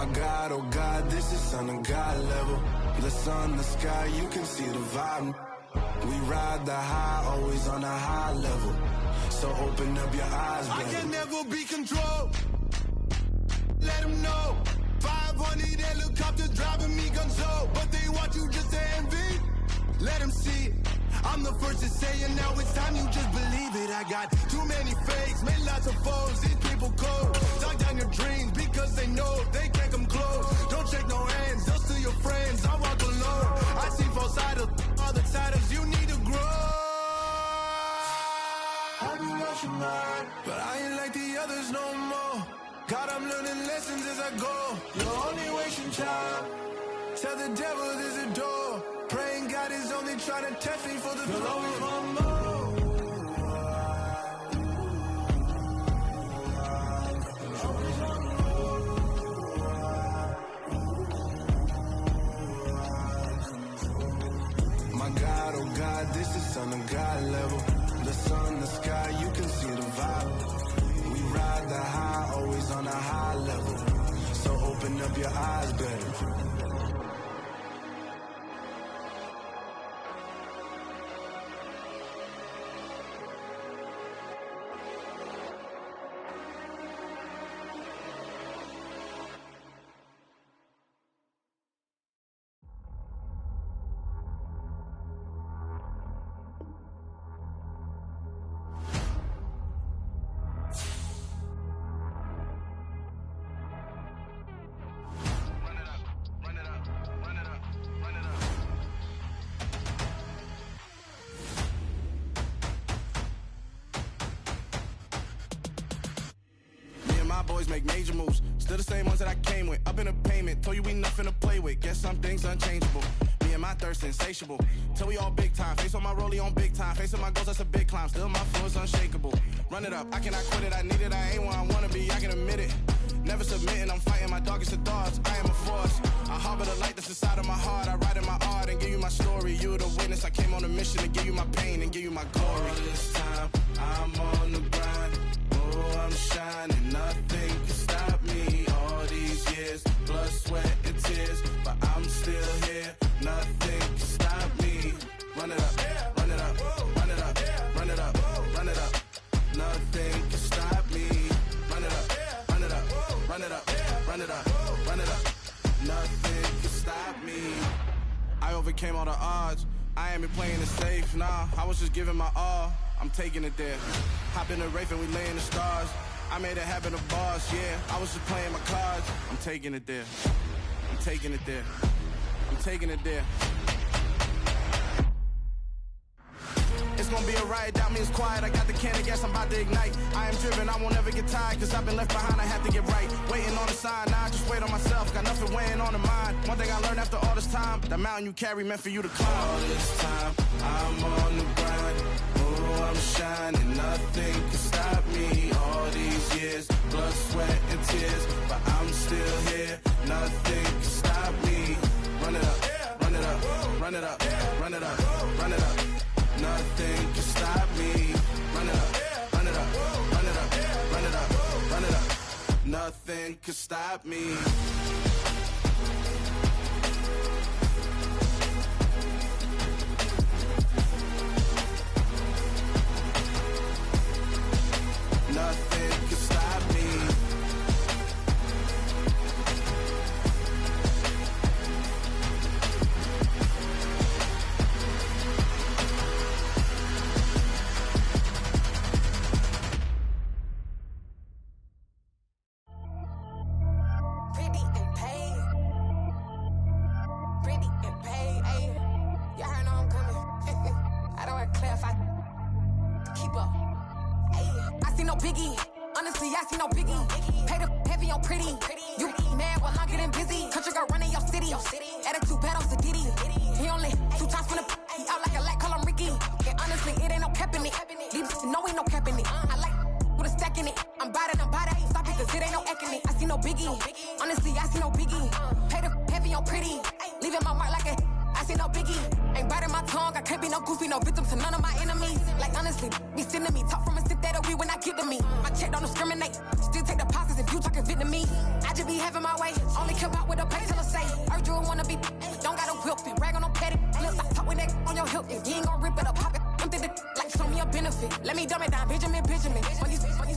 My God, oh God, this is on a God level. The sun, the sky, you can see the vibe. We ride the high, always on a high level. So open up your eyes, baby. I can never be controlled. Let them know. 500 helicopters driving me gonzo. But they want you just to envy. Let them see it. I'm the first to say it, now it's time you just believe it. I got too many fakes, made lots of foes. These people cold. Talk down your dreams because they know they can't come close. Don't shake no hands, they'll steal your friends. I walk alone. I see false idols, all the titles. You need to grow. I be watching mine, but I ain't like the others no more. God, I'm learning lessons as I go. You're only wasting time. Tell the devil there's a door. Praying God is only trying to test me for the glory. My God, oh God, this is on a God level. The sun, the sky, you can see the vibe. We ride the high, always on a high level. So open up your eyes, baby. Boys make major moves, still the same ones that I came with. Up in the payment, told you we nothing to play with. Guess some things unchangeable. Me and my thirst insatiable. Till we all big time. Face on my rollie on big time. Facing my goals, that's a big climb. Still my flow is unshakable. Run it up, I cannot quit it. I need it, I ain't where I wanna be. I can admit it. Never submitting, I'm fighting my darkest of thoughts. I am a force. I harbor the light that's inside of my heart. I write in my art and give you my story. You the witness. I came on a mission to give you my pain and give you my glory. All this time, I'm on the grind. Oh, I'm shining. Nothing can stop me. All these years, blood, sweat, and tears, but I'm still here. Nothing can stop me. Run it up, run it up, run it up, run it up, run it up. Nothing can stop me. Run it up, run it up, run it up, run it up, run it up. Nothing can stop me. I overcame all the odds. I ain't been playing it safe, nah. I was just giving my all. I'm taking it there. Hop in the Wraith and we lay in the stars. I made it happen to boss, yeah. I was just playing my cards. I'm taking it there. I'm taking it there. I'm taking it there. It's gonna be a riot, doubt me it's quiet. I got the can of gas, I'm about to ignite. I am driven, I won't ever get tired, cause I've been left behind, I have to get right. Waiting on the sign, now I just wait on myself. Got nothing weighing on the mind. One thing I learned after all this time, the mountain you carry meant for you to climb. All this time, I'm on the grind. Oh, I'm shining, nothing can stop me. All these years, blood, sweat, and tears, but I'm still here. Nothing can stop me. Run it up, run it up, run it up, run it up, run it up. Nothing can stop me. Run it up, run it up, run it up, run it up, run it up. Nothing can stop me. Nothing can stop me. having my way. Only come out with a pay till I say. Heard you wanna be, don't gotta whip it. Brag on them petty flips. I talk with that on your hip. You ain't gon' rip it up, pop it. Empty the like show me a benefit. Let me dumb it down, Benjamin. When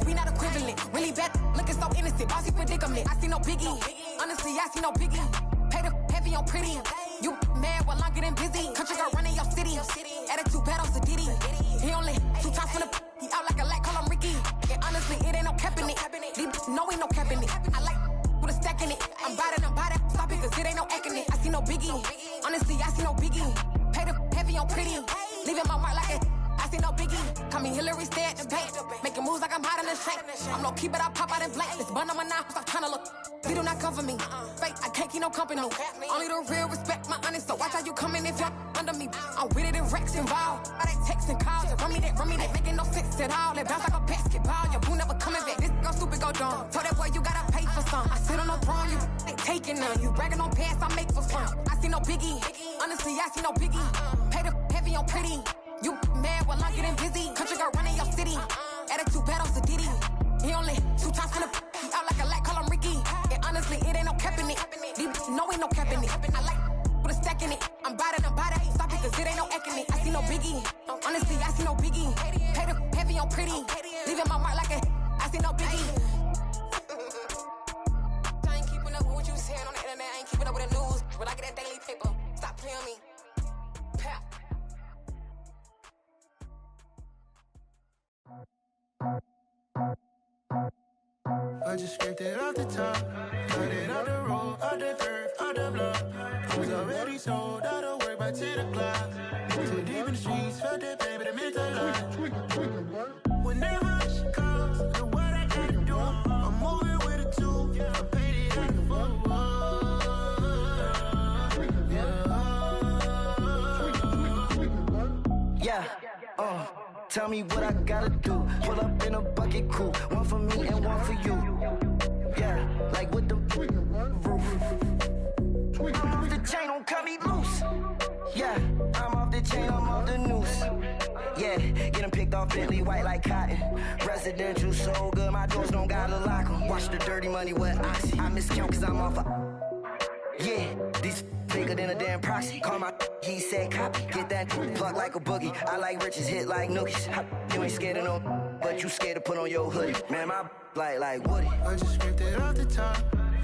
we not equivalent. Really bad, looking so innocent. Bossy predicament. I see no biggie. Honestly, I see no biggie. Pay the heavy on pretty. You mad while I'm getting busy. Country girl running your city. Attitude bad on Diddy. He only 2 times from the he out like a lack, call him Ricky. And honestly, it ain't no cap in it. These no ain't no cap in it. I like with a stack in it. I'm bad at stop it, cause it ain't no acting it. I see no biggie. Honestly, I see no biggie. Pay the heavy on pretty. Leaving my mark like it. I see no biggie. Call me Hillary, stay at the bank. Making moves like I'm hot in the shank. I'm low key, but I pop out in blank. This bun on my knife, stop trying to look. He do not cover me. Fake, I can't keep no company. Only the real respect my honest. So watch how you coming if you're under me. I'm with it in Rex involved. All they texts and calls. Run me that making no sense at all. They bounce like a basketball. Your boo never coming back. This go stupid, go dumb. Told that boy you gotta pay for some. I sit on the throne, you ain't taking none. You bragging on past, I make for fun. I see no biggie. Honestly, I see no biggie. Pay the heavy on pretty. You mad while I'm getting busy. Country girl running your city. Attitude bad on Diddy. He only 2 times from the he out like a lack, call him Ricky. And honestly, it ain't no cap in it. These no ain't no cap in it. I like with a stack in it. I'm bad at stop it, cause it ain't no acting it. I see no biggie. Honestly, I see no biggie. Pay the heavy on pretty. Leaving my mark like a I see no biggie. I ain't keeping up with what you saying on the internet. I ain't keeping up with the news. But I get that daily paper. Stop playing me. Pap. I just scraped it off the top, cut it out the road, out the curve, out the block. I was already sold, out of work by 10 o'clock. Too deep in the streets, felt that baby, the mental line. Whenever she calls, the what I gotta do, I'm moving with a 2, I paid it out the phone. Yeah, tell me what I gotta do. Pull up in a bucket crew, one for me and one for you. Yeah, like with the roof. I'm off the chain, don't cut me loose. Yeah, I'm off the chain, I'm off the noose. Yeah, get them picked off Bentley, white like cotton. Residential so good, my doors don't gotta lock 'em. Watch the dirty money with oxy. I miscount cause I'm off a yeah, these bigger than a damn proxy. Call my he said copy. Get that plug like a boogie. I like riches, hit like nookies. You ain't scared of no, but you scared to put on your hoodie. Man, my like Woody. I just scraped it off the top,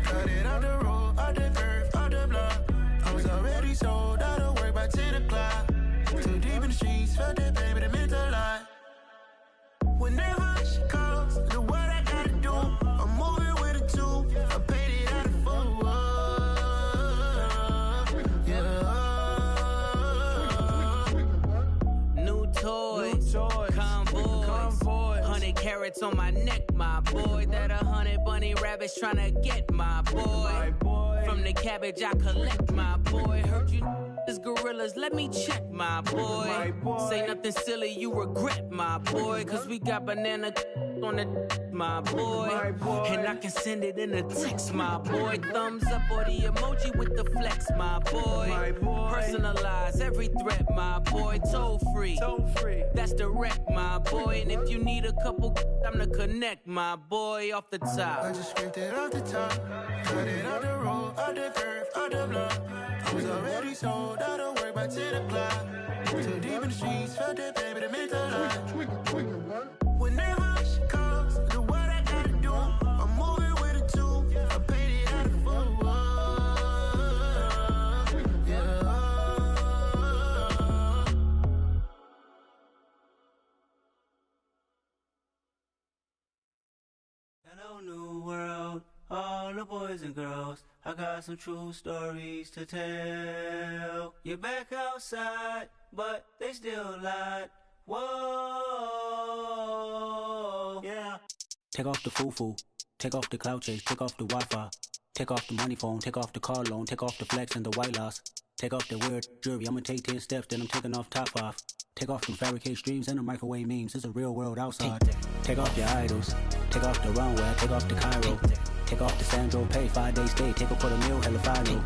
cut it out the road, out the curve, out the block. I was already sold, out of work by 10 o'clock. Too deep in the streets, felt that baby, the mental line. Whenever she calls, the what I gotta do, I'm moving with a 2, I paid it out of phone. New toys, convoy, 100 carats on my neck, my boy. That 100 bunny rabbits tryna get my boy. From the cabbage I collect, my boy. Heard you is gorillas, let me check, my boy. Say nothing silly, you regret, my boy. Cause we got banana on the my boy. And I can send it in a text, my boy. Thumbs up or the emoji with the flex, my boy. Personalize every threat, my boy. Toll free, that's direct, my boy. And if you need a couple, I'm to connect, my boy. Off the top, I just scraped it off the top, cut it out the road, out the curve, out the block. I was already sold, out of work by 10 o'clock. Too deep in the streets, felt that baby, the mental line. Whenever she calls, the what I gotta do, I'm moving with a 2, I paid it out of phone. Hello, new world, all the boys and girls. I got some true stories to tell. You're back outside, but they still lied. Whoa, yeah. Take off the foo-foo, take off the cloud chase, take off the Wi-Fi, take off the money phone, take off the car loan, take off the flex and the white loss, take off the weird jewelry. I'ma take 10 steps, then I'm taking off top 5. Take off them fabricate streams and the microwave memes. It's a real world outside. Take off your idols, take off the runway, take off the Cairo, take off the Sandro pay, 5 days stay, take a $250,000 hella fire.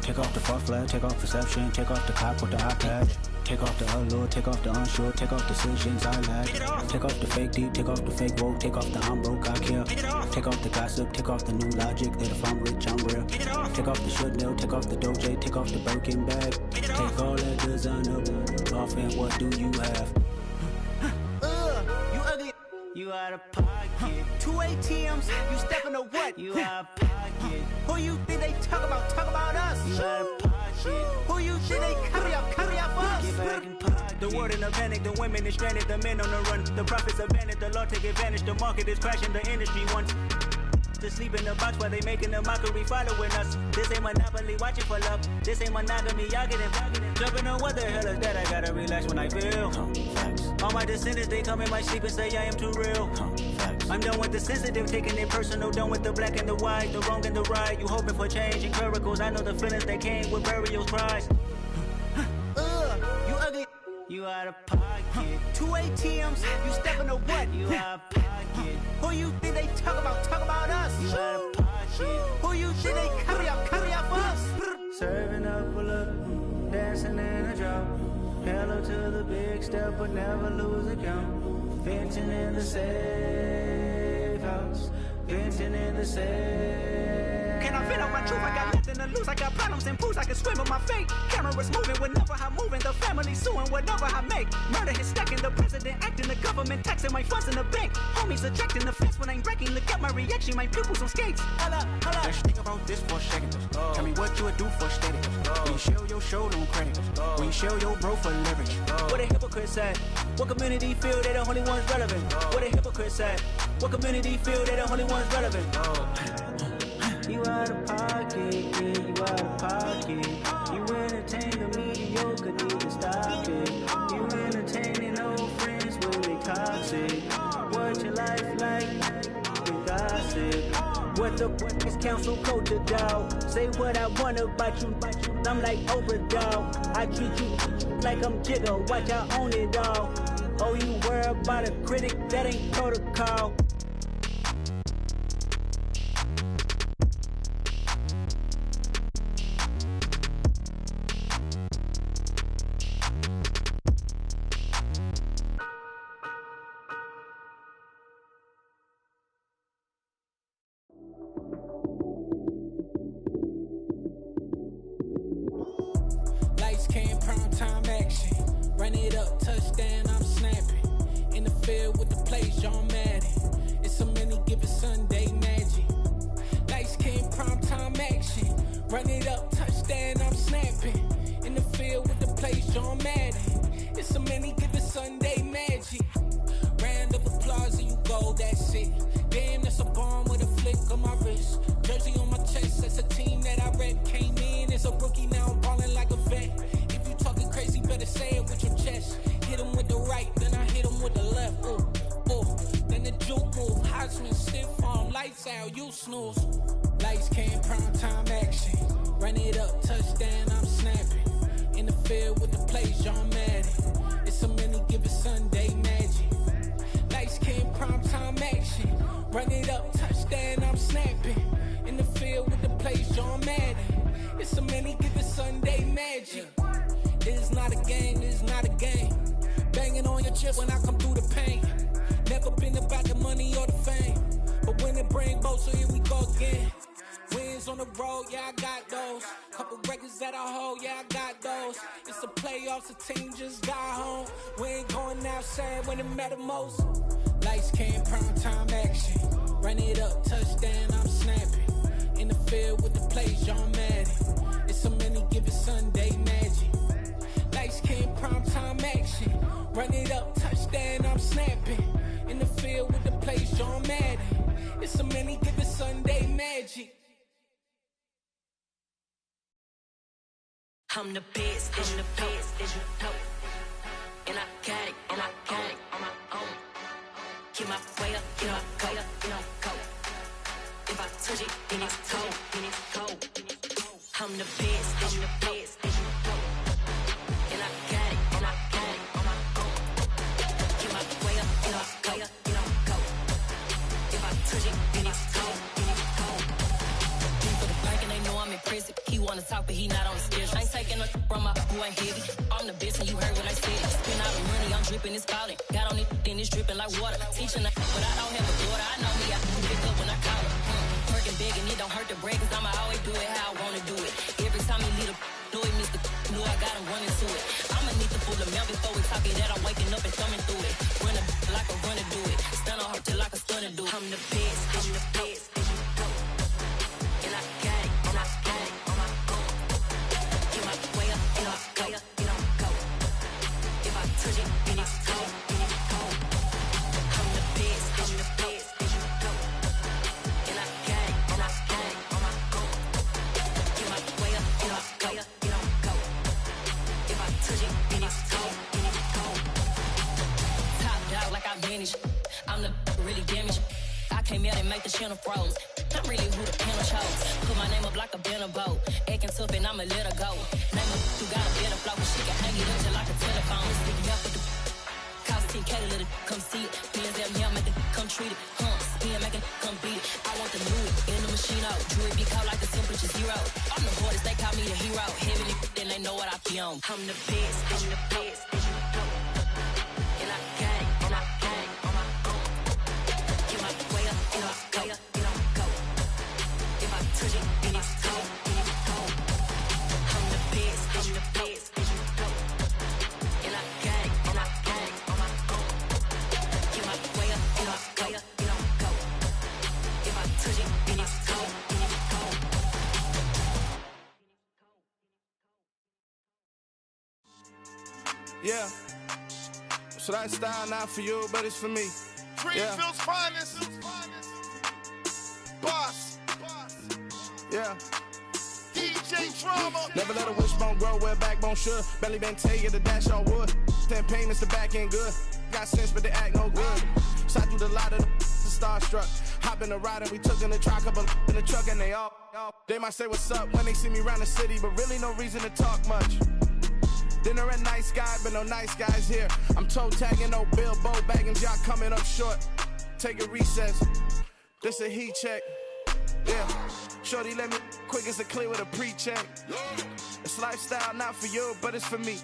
Take off the false flag, take off perception, take off the cop with the eye patch. Take off the allure, take off the unsure, take off decisions I lack. Take off the fake deep, take off the fake woke, take off the I'm broke, I care. Take off the gossip, take off the new logic that if I'm rich, I'm real. Take off the should know, take off the Doja, take off the Birkin bag. Take all that designer off and what do you have? You ugly. You out of pocket. 2 ATMs, you stepping to what? You out of pocket. Who you think they talk about us? You out of pocket. Who you think they carry out for us? Get back in pocket. The world in a panic, the women is stranded, the men on the run. The profits abandoned, the law take advantage. The market is crashing, the industry wants to sleep in the box while they making a mockery following us. This ain't Monopoly, watching for love. This ain't monogamy, y'all getting jumping on what the hell is that? I gotta relax when I feel. All my descendants, they come in my sleep and say I am too real. I'm done with the sensitive, taking it personal. Done with the black and the white, the wrong and the right. You hoping for change and miracles. I know the feelings that came with burials, cries. You ugly. You out of pocket. 2 ATMs, you stepping to what? You out of pocket. Who you think they talk about us? You out of pocket. Who you think they carry out for us? Serving up a look, dancing in a drop. Hello to the big step, but never lose a count. Venting in the safe house. Venting in the safe. Can I vent out my truth? I got nothing to lose. I got problems and pools. I can swim with my fate. Cameras moving whenever I'm moving. The family suing whatever I make. Murder is stacking. The president acting. The government taxing my funds in the bank. Homies ejecting the fence when I'm breaking. Look at my reaction. My pupils on skates. Holla. Let's think about this for a second. Tell me what you would do for steady. When you show your show, no credit. When you show your bro for leverage. What a hypocrite said. What community feel they the only ones relevant? What a hypocrite said. What community feel they the only ones relevant? You out of pocket, yeah, you out of pocket. You entertain the mediocre, need to stop it. You entertaining old friends when they toxic. What your life like? You gossip. What the is council culture, dog? Say what I want about you. I'm like Oprah, dog. I treat you like I'm Jigga. Watch I own it all. Oh, you worry about a critic? That ain't protocol. Lights came, prime time action. Run it up, touchdown, I'm snapping. In the field with the plays, John Madden. It's a many given Sunday magic. Lights came, prime time action. Run it up, touchdown, I'm snapping. In the field with the plays, John Madden. It's a many given Sunday magic. Round of applause and you go, that's it. Damn, that's a bomb with a flick on my wrist. Jersey on my chest, that's a team that I rep. Came in as a rookie, now I'm ballin' like a vet. If you talking crazy, better say it with your chest. Hit him with the right, then I hit him with the left. Ooh, ooh. Then the juke move, Heisman, stiff arm, lights out, you snooze. Lights came, prime time action. Run it up, touchdown, I'm snapping. In the field with the plays, John Madden. It's a many given Sunday magic. Lights came, prime time action. Run it up, touchdown, I'm snapping. In the field with the plays, John Madden. It's a many given Sunday magic. It is not a game, it is not a game. Banging on your chest when I come through the pain. Never been about the money or the fame. But when it bring both, so here we go again. Wins on the road, yeah, I got those. Couple records that I hold, yeah, I got those. It's the playoffs, the team just got home. We ain't going outside when it matter most. Lights came, prime time action. Run it up, touchdown, I'm snapping. In the field with the plays, John Madden. It's a many given Sunday magic. Lights came, prime time action. Run it up, touchdown, I'm snapping. In the field with the plays, John Madden. It's a many given Sunday magic. I'm the best, I'm the best, and I got it, on my own. Get my way up, get my go, If I touch it, then it's cold, I'm the best, I'm the best, and I got it, on my own. Get my way up, get my go, If I touch it, then it's cold, For the blank and they know I'm impressive. He want wanna talk, but he not on the schedule. Ain't taking a from my who ain't heavy. I'm the best, and you heard what I said. Spend all the money, I'm dripping, it's falling. Got on it, then it's dripping like water. Teaching her, but I don't have a daughter. I know me, I can pick up when I call her. Working big, and it don't hurt the break, cause I'ma always do it how I wanna do it. Every time he lead a know it, Mr. Know I got him running to it. I'ma need to pull the mail before we talk it that I'm waking up and thumbing through it. Run a like a runner do it. Stun on her till like a stunner do it. I'm the best, I'm the best, and you know. And I got it, and I got it on my own. Get my way up, and I way up, and I'm go. If I touch it, then it's cold, then it's cold. I'm the best, and you know. And I got it, and I got it on my own. Get my way up, and I way up, and I'm go. If I touch it, then it's cold, then it's cold. Top dog like I manage. I'm the really damaged. I came out and make the channel froze. I'm really who the panel chose. Put my name up like a banner boat. Acting tough and I'ma let her go. Name her who got a better flow, but she can hang it up just like a telephone. This big help with the cost 10K to let it come see it. Bills at me, I'll make it come treat it. Spin, make it come beat it. I want the new in the machine out. Jewelry be caught like the temperature zero. I'm the hardest, they call me the hero. Heavy, then they know what I be on. I'm the best, I'm the best, and you know. And I got it, and I got it on my own. Get my way up, and I way up, and I'm go. If I touch it, then it's cold, then it's cold. I'm the best, I'm the best, and you know. And I got it, and I got it on my own. Get my way up, and I way up, and I'm go. If I touch it, then it's cold, then it's cold. Yeah. So that style not for you, but it's for me. Greenfield's finest. Boss. Yeah. DJ Drama. Never let a wishbone grow where a backbone should. Belly been taken to dash all wood. 10 payments, the back end good. Got sense, but they act no good. Shot through the lot of the starstruck. Hop in the ride and we took in the truck, couple in the truck and they all. They might say what's up when they see me around the city, but really no reason to talk much. Dinner at nice guy, but no nice guys here. I'm toe tagging, no Bilbo bagging, jock coming up short. Take a recess. This a heat check. Yeah. Shorty let me quick as a clear with a pre-check. It's lifestyle not for you, but it's for me.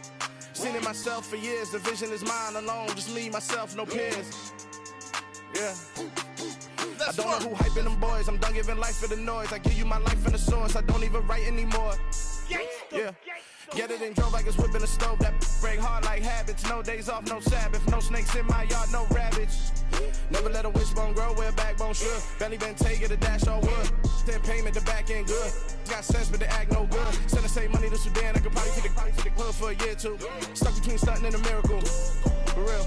Seen it myself for years. The vision is mine alone. Just me, myself, no peers. Yeah. I don't know who hyping them boys. I'm done giving life for the noise. I give you my life in the source. I don't even write anymore. Yeah. Get it and drove like it's whipping a stove. That break hard like habits. No days off, no Sabbath. No snakes in my yard, no rabbits. Never let a wishbone grow where a backbone should. Belly been taken to dash all wood. 10 payment, the back end good. Got sense, but they act no good. Send the same money to Sudan. I could probably take the hood for a year or two. Stuck between stunting and a miracle. For real.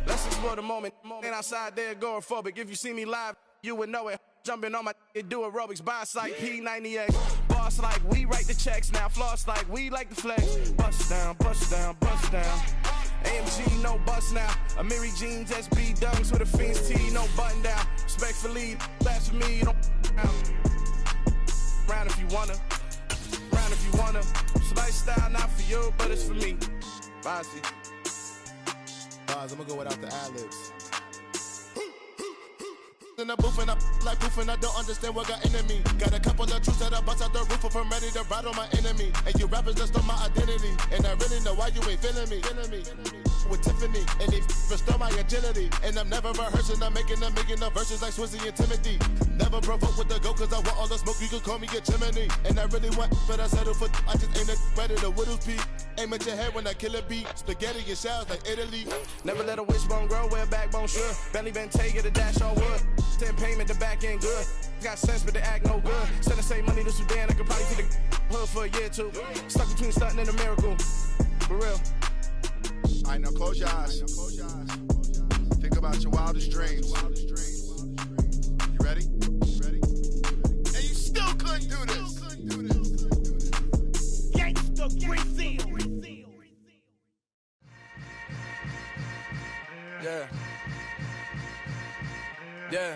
Let's explore the moment. Ain't outside there agoraphobic. If you see me live, you would know it. Jumping on my do aerobics, boss like P90X. Boss like we write the checks now. Floss like we like the flex. Bust down, bust down, bust down. AMG, no bust now. Amiri jeans, SB dunks with a Fiends T, no button down. Respectfully, that's for me, you don't round if you wanna. Round if you wanna. It's lifestyle not for you, but it's for me. Bossy. I'm gonna go without the ad-libs. In the booth and I like proof and I don't understand what got into me. Got a couple of truths that I bust out the roof if I'm ready to ride on my enemy. And you rappers just stole my identity, and I really know why you ain't feeling me. With Tiffany, and they restore my agility. And I'm never rehearsing, I'm making the verses like Swizzy and Timothy. Never provoke with the go, cause I want all the smoke, you can call me a chimney. And I really want, but I settle for, I just ain't ready to whittles beat. Aim at your head when I kill a beat. Spaghetti and shells like Italy. Never let a wishbone grow where a backbone should. Belly been taken to dash all wood. 10 payment, the back end good. Got sense, but they act no good. Send the same money to Sudan, I could probably take the hood for a year or two. Stuck between stunting and a miracle. For real. Alright, now close your eyes. Think about your wildest dreams. You ready? And you still couldn't do this. Gangsta Brazil. Yeah. Yeah.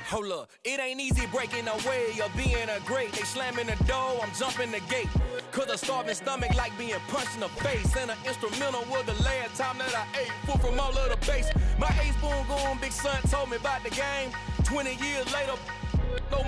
Hold up, it ain't easy breaking away or being a great. They slamming the door, I'm jumping the gate. Cause a starving stomach like being punched in the face. And an instrumental was the last time that I ate. Full from all of the bass. My ace boom goon, big son told me about the game. 20 years later, no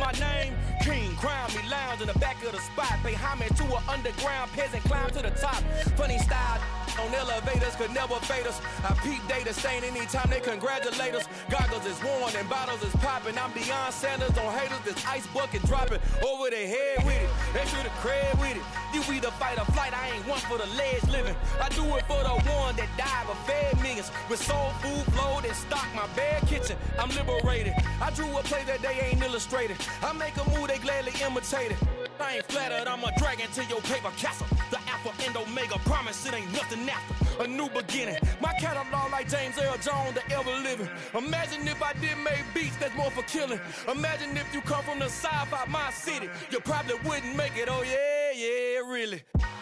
pay homage to an underground peasant, climb to the top. Funny style on elevators could never fade us. I peep data stain anytime they congratulate us. Goggles is worn and bottles is popping. I'm Deion Sanders on haters, this ice bucket dropping over their head with it. They should have cred with it. You either fight or flight, I ain't one for the ledge living. I do it for the one that died but fed millions. With soul food flowed and stocked my bare kitchen. I'm liberated. I drew a play that they ain't illustrated. I make a move they gladly imitate it. I ain't flattered, I'm a dragon to your paper castle. The Alpha and Omega, promise it ain't nothing after. A new beginning. My catalog like James Earl Jones, the ever living. Imagine if I did make beats that's more for killing. Imagine if you come from the south out my city. You probably wouldn't make it, oh yeah, really.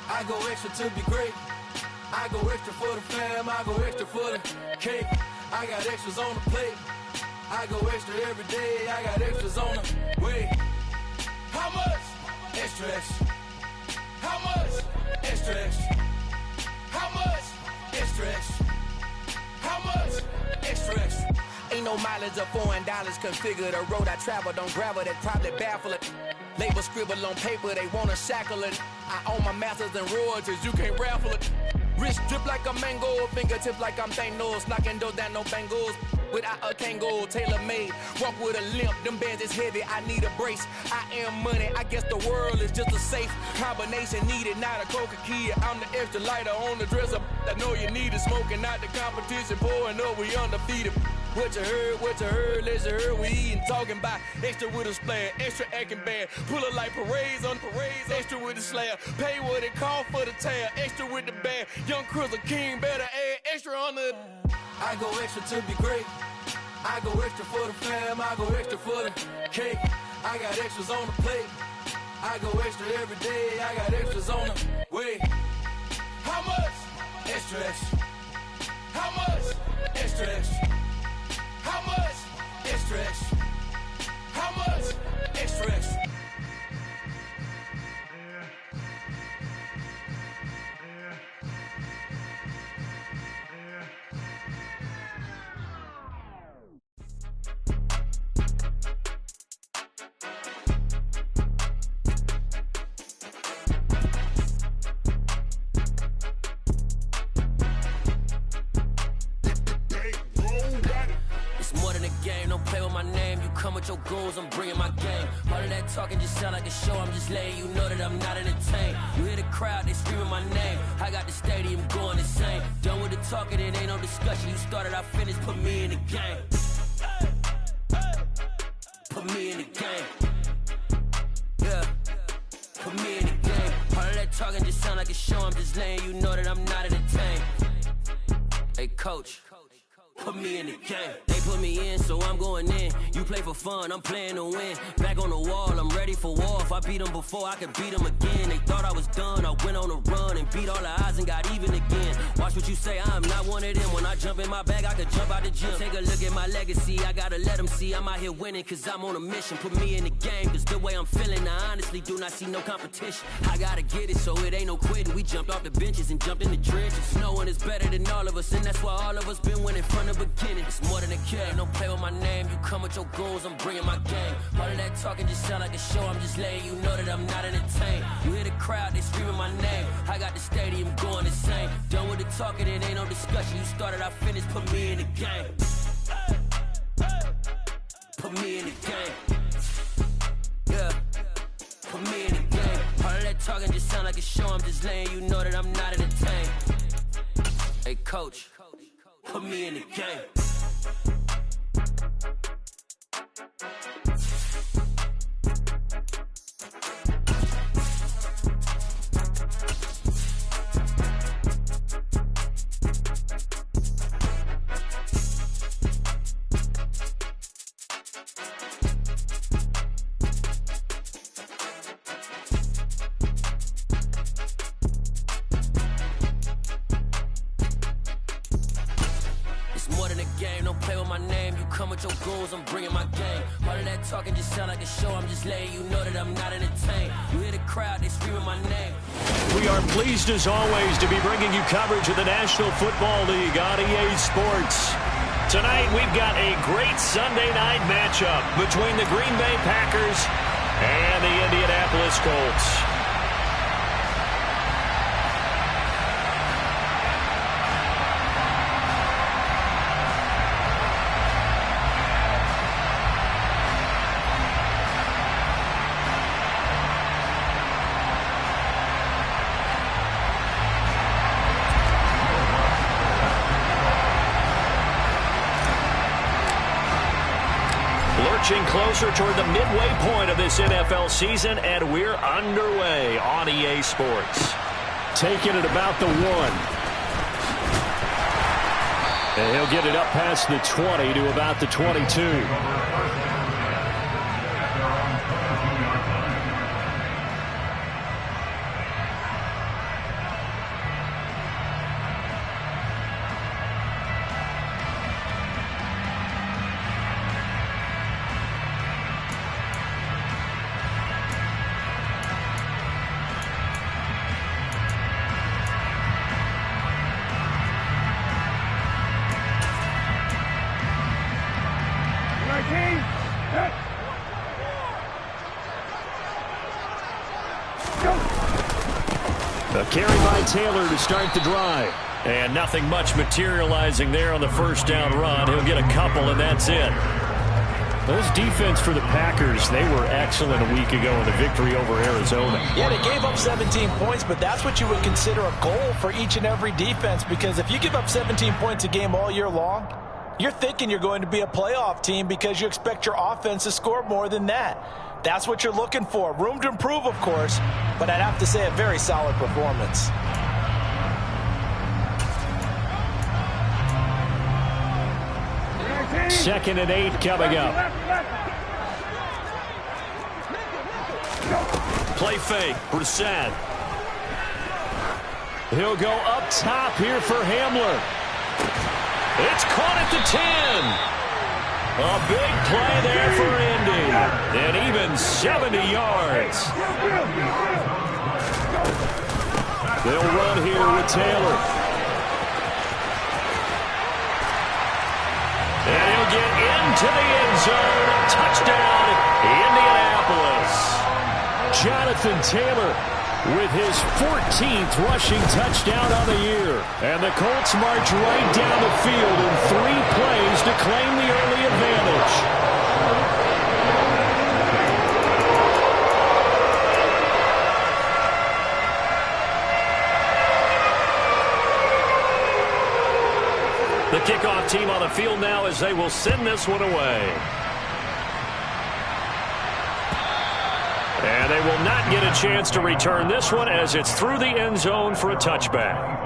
I go extra to be great. I go extra for the fam, I go extra for the cake. I got extras on the plate. I go extra every day, I got extras on the way. How much? Extra, extra. How much? Extra, extra. How much? Extra, extra. How much? Extra, extra. Ain't no mileage of $4 configure the road I travel. Don't gravel that probably baffle it. Label scribble on paper, they wanna shackle it. I own my masters and royalties, you can't raffle it. Wrist drip like a mango, fingertips like I'm Thanos. Knocking those down, no bangles. Without a Kango, tailor-made. Walk with a limp, them bands is heavy, I need a brace. I am money, I guess the world is just a safe combination needed, not a coca key. I'm the extra lighter on the dresser. I know you need it, smoking out the competition, pouring up, we undefeated. What you heard, let's heard, we eating, talking about extra with a splash, extra acting bad, pull it like parades on parades, extra with the slab, pay what it cost for the tab, extra with the bag, young Crizzle King, better add extra on the... I go extra to be great. I go extra for the fam, I go extra for the cake. I got extras on the plate. I go extra every day, I got extras on the way. How much? Extra, extra. How much? Extra, extra. How much? Extra, extra. How much? Extra, extra. With your goons, I'm bringing my game. All of that talking just sound like a show. I'm just letting you know that I'm not entertained. You hear the crowd, they screaming my name. I got the stadium going insane. Done with the talking, it ain't no discussion. You started, I finished, put me in the game. Put me in the game. Yeah. Put me in the game. All of that talking just sound like a show. I'm just letting you know that I'm not entertained. Hey, coach. Put me in the game. They put me in, so I'm going in. You play for fun, I'm playing to win. Back on the wall, I'm ready for war. If I beat them before, I could beat them again. They thought I was done, I went on a run and beat all the odds and got even again. Watch what you say, I'm not one of them. When I jump in my bag, I could jump out the gym. Take a look at my legacy, I gotta let them see I'm out here winning, cause I'm on a mission. Put me in the game, cause the way I'm feeling, I honestly do not see no competition. I gotta get it, so it ain't no quitting. We jumped off the benches and jumped in the trenches. No one is better than all of us, and that's why all of us been winning from the beginning. It's more than a game, don't play with my name. You come with your goons, I'm bringing my game. All of that talking just sound like a show. I'm just letting you know that I'm not entertained. You hear the crowd, they screaming my name. I got the stadium going insane. Done with the talking, it ain't no discussion. You started, I finished, put me in the game. Put me in the game. Yeah. Put me in the game. All of that talking just sound like a show. I'm just letting you know that I'm not entertained. Hey, coach. Put me in the game. Your goals, I'm bringing my game. All of that talking just sound like a show. I'm just letting you know that I'm not entertained. You hear the crowd, they screaming my name. We are pleased as always to be bringing you coverage of the National Football League on EA Sports. Tonight we've got a great Sunday night matchup between the Green Bay Packers and the Indianapolis Colts. inching closer toward the midway point of this NFL season, and we're underway on EA Sports. Taking it about the 1. And he'll get it up past the 20 to about the 22. A carry by Taylor to start the drive. And nothing much materializing there on the first down run. He'll get a couple, and that's it. Those defense for the Packers, they were excellent a week ago in the victory over Arizona. Yeah, they gave up 17 points, but that's what you would consider a goal for each and every defense, because if you give up 17 points a game all year long, you're thinking you're going to be a playoff team because you expect your offense to score more than that. That's what you're looking for. Room to improve, of course, but I'd have to say a very solid performance. Second and 8 coming up. Play fake. Brissett. He'll go up top here for Hamler. It's caught at the 10. A big play there for Indy. And even 70 yards. They'll run here with Taylor. And he'll get into the end zone. Touchdown, Indianapolis. Jonathan Taylor with his 14th rushing touchdown on the year. And the Colts march right down the field in 3 plays to claim the early advantage. The kickoff team on the field now as they will send this one away. And they will not get a chance to return this one as it's through the end zone for a touchback.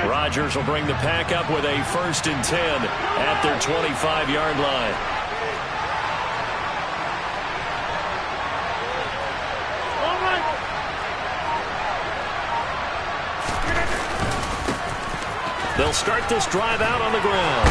Rodgers will bring the pack up with a 1st and 10 at their 25-yard line. They'll start this drive out on the ground.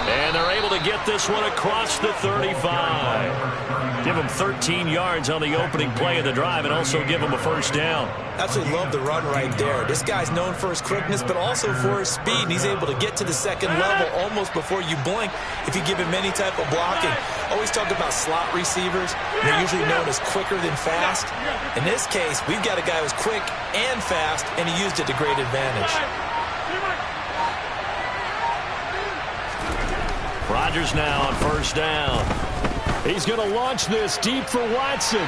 And they're able to get this one across the 35. Give them 13 yards on the opening play of the drive and also give them a 1st down. Absolutely love the run right there. This guy's known for his quickness, but also for his speed. And he's able to get to the 2nd level almost before you blink if you give him any type of blocking. Always talk about slot receivers. They're usually known as quicker than fast. In this case, we've got a guy who's quick and fast, and he used it to great advantage. Rodgers now on 1st down. He's going to launch this deep for Watson.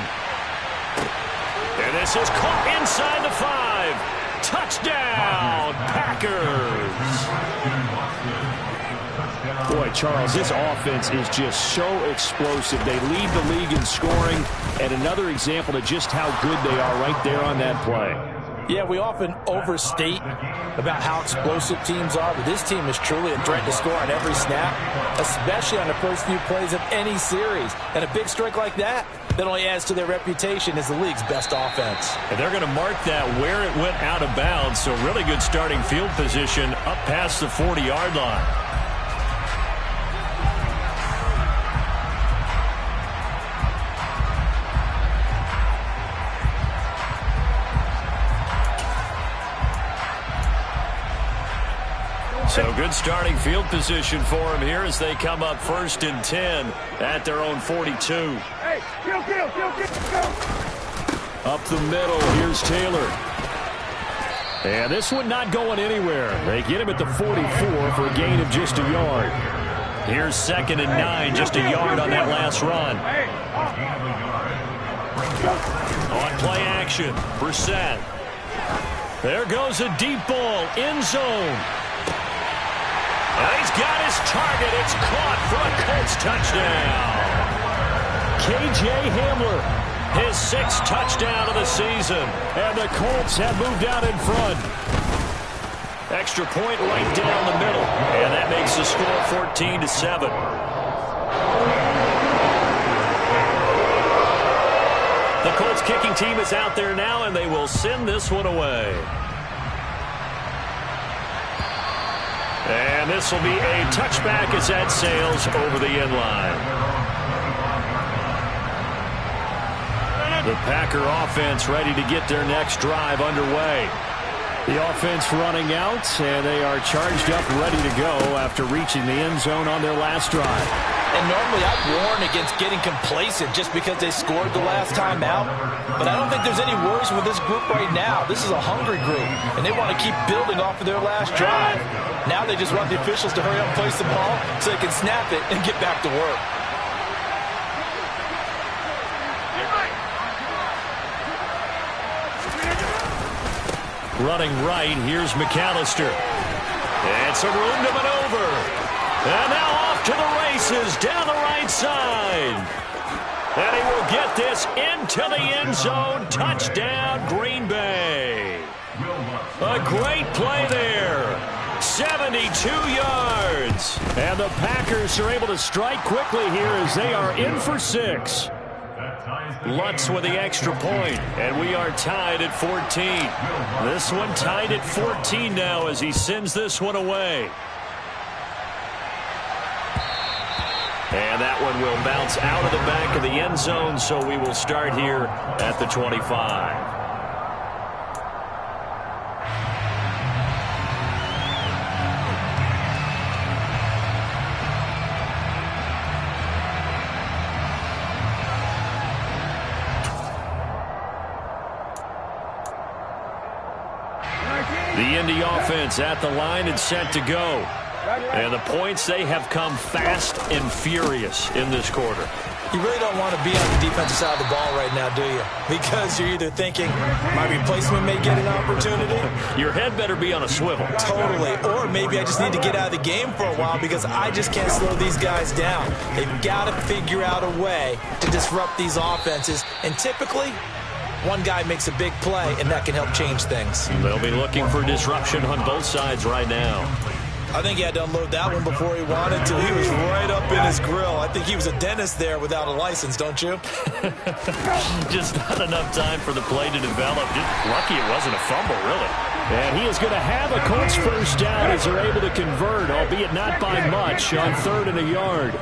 And this is caught inside the 5. Touchdown, Packers. Boy, Charles, this offense is just so explosive. They lead the league in scoring, and another example of just how good they are right there on that play. Yeah, we often overstate about how explosive teams are, but this team is truly a threat to score on every snap, especially on the first few plays of any series. And a big strike like that only adds to their reputation as the league's best offense. And they're going to mark that where it went out of bounds, so really good starting field position up past the 40-yard line. So good starting field position for him here as they come up 1st and 10 at their own 42. Up the middle, here's Taylor. And this one not going anywhere. They get him at the 44 for a gain of just a yard. Here's 2nd and 9, just a yard on that last run. On play action, Brissett. There goes a deep ball, end zone. And he's got his target. It's caught for a Colts touchdown. K.J. Hamler, his 6th touchdown of the season. And the Colts have moved out in front. Extra point right down the middle. And that makes the score 14-7. The Colts kicking team is out there now, and they will send this one away. And this will be a touchback as that sails over the end line. The Packer offense ready to get their next drive underway. The offense running out, and they are charged up, ready to go after reaching the end zone on their last drive. And normally I'd warn against getting complacent just because they scored the last time out. But I don't think there's any worries with this group right now. This is a hungry group, and they want to keep building off of their last drive. Now they just want the officials to hurry up and place the ball so they can snap it and get back to work. Running right, here's McAllister. It's a room to maneuver. And now off to the races down the right side. And he will get this into the end zone. Touchdown, Green Bay. A great play there. 72 yards. And the Packers are able to strike quickly here as they are in for 6. Lutz with the extra point, and we are tied at 14. This one tied at 14 now as he sends this one away. And that one will bounce out of the back of the end zone, so we will start here at the 25. The Indy offense at the line and set to go. And the points, they have come fast and furious in this quarter. You really don't want to be on the defensive side of the ball right now, do you? Because you're either thinking, my replacement may get an opportunity. Your head better be on a swivel. Totally. Or maybe I just need to get out of the game for a while because I just can't slow these guys down. They've got to figure out a way to disrupt these offenses. And typically, one guy makes a big play, and that can help change things. They'll be looking for disruption on both sides right now. I think he had to unload that one before he wanted to. He was right up in his grill. I think he was a dentist there without a license, don't you? Just not enough time for the play to develop. Just lucky it wasn't a fumble, really. And he is going to have a Colts first down as they're able to convert, albeit not by much, on 3rd and a yard.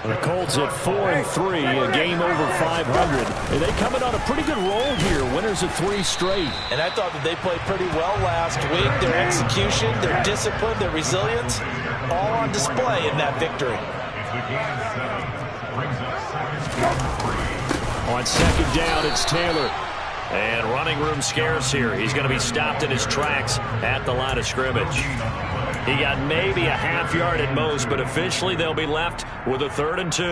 The Colts at 4-3, a game over 500. And they coming on a pretty good roll here, winners of 3 straight. And I thought that they played pretty well last week. Their execution, their discipline, their resilience, all on display in that victory. On 2nd down, it's Taylor. And running room scarce here. He's going to be stopped in his tracks at the line of scrimmage. He got maybe a half yard at most, but officially they'll be left with a 3rd and 2.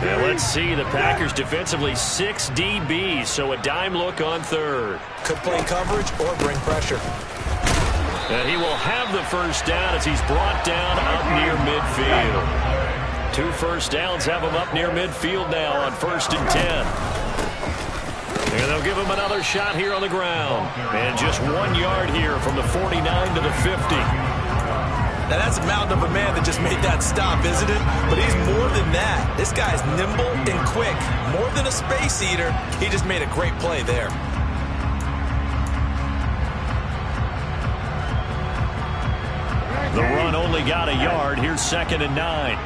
And let's see, the Packers defensively 6 DBs, so a dime look on 3rd. Could play coverage or bring pressure. And he will have the first down as he's brought down up near midfield. 2 first downs have him up near midfield now on 1st and 10. And they'll give him another shot here on the ground. And just 1 yard here from the 49 to the 50. Now that's a mountain of a man that just made that stop, isn't it? But he's more than that. This guy's nimble and quick. More than a space eater, he just made a great play there. The run only got a yard. Here's 2nd and 9.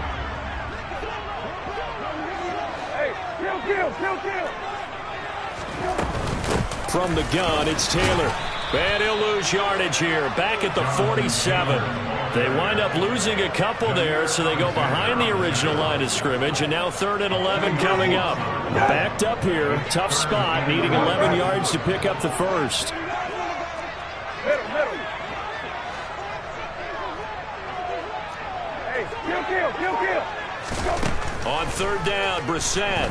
From the gun, it's Taylor. And he'll lose yardage here. Back at the 47. They wind up losing a couple there, so they go behind the original line of scrimmage, and now 3rd and 11 coming up. Backed up here, tough spot, needing 11 yards to pick up the first. On 3rd down, Brissett.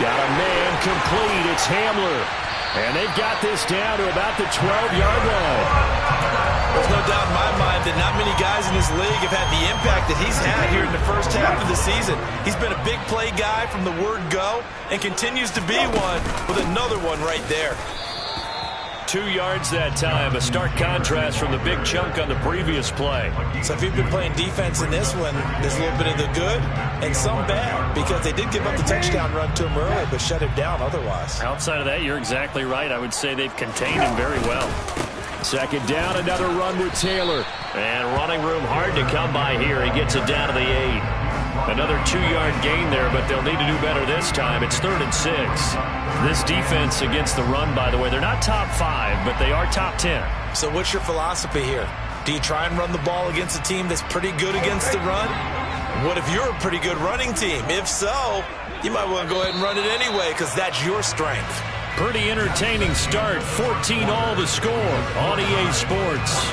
Got a man complete. It's Hamler. And they've got this down to about the 12-yard line. There's no doubt in my mind that not many guys in this league have had the impact that he's had here in the first half of the season. He's been a big play guy from the word go and continues to be one with another one right there. 2 yards that time, a stark contrast from the big chunk on the previous play. So if you've been playing defense in this one, there's a little bit of the good and some bad, because they did give up the touchdown run to him early, but shut it down otherwise. Outside of that, you're exactly right. I would say they've contained him very well. 2nd down, another run with Taylor. And running room hard to come by here. He gets it down to the 8. Another 2-yard gain there, but they'll need to do better this time. It's 3rd and 6. This defense against the run, by the way, they're not top 5, but they are top 10. So what's your philosophy here? Do you try and run the ball against a team that's pretty good against the run? What if you're a pretty good running team? If so, you might want to go ahead and run it anyway, because that's your strength. Pretty entertaining start. 14-all the score on EA Sports.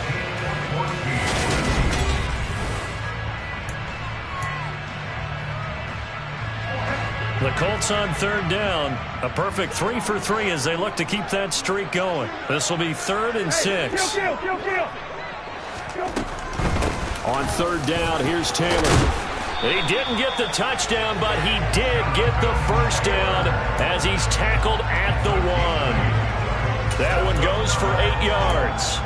The Colts on 3rd down. A perfect 3 for 3 as they look to keep that streak going. This will be 3rd and 6. On 3rd down, here's Taylor. He didn't get the touchdown, but he did get the first down as he's tackled at the 1. That one goes for 8 yards.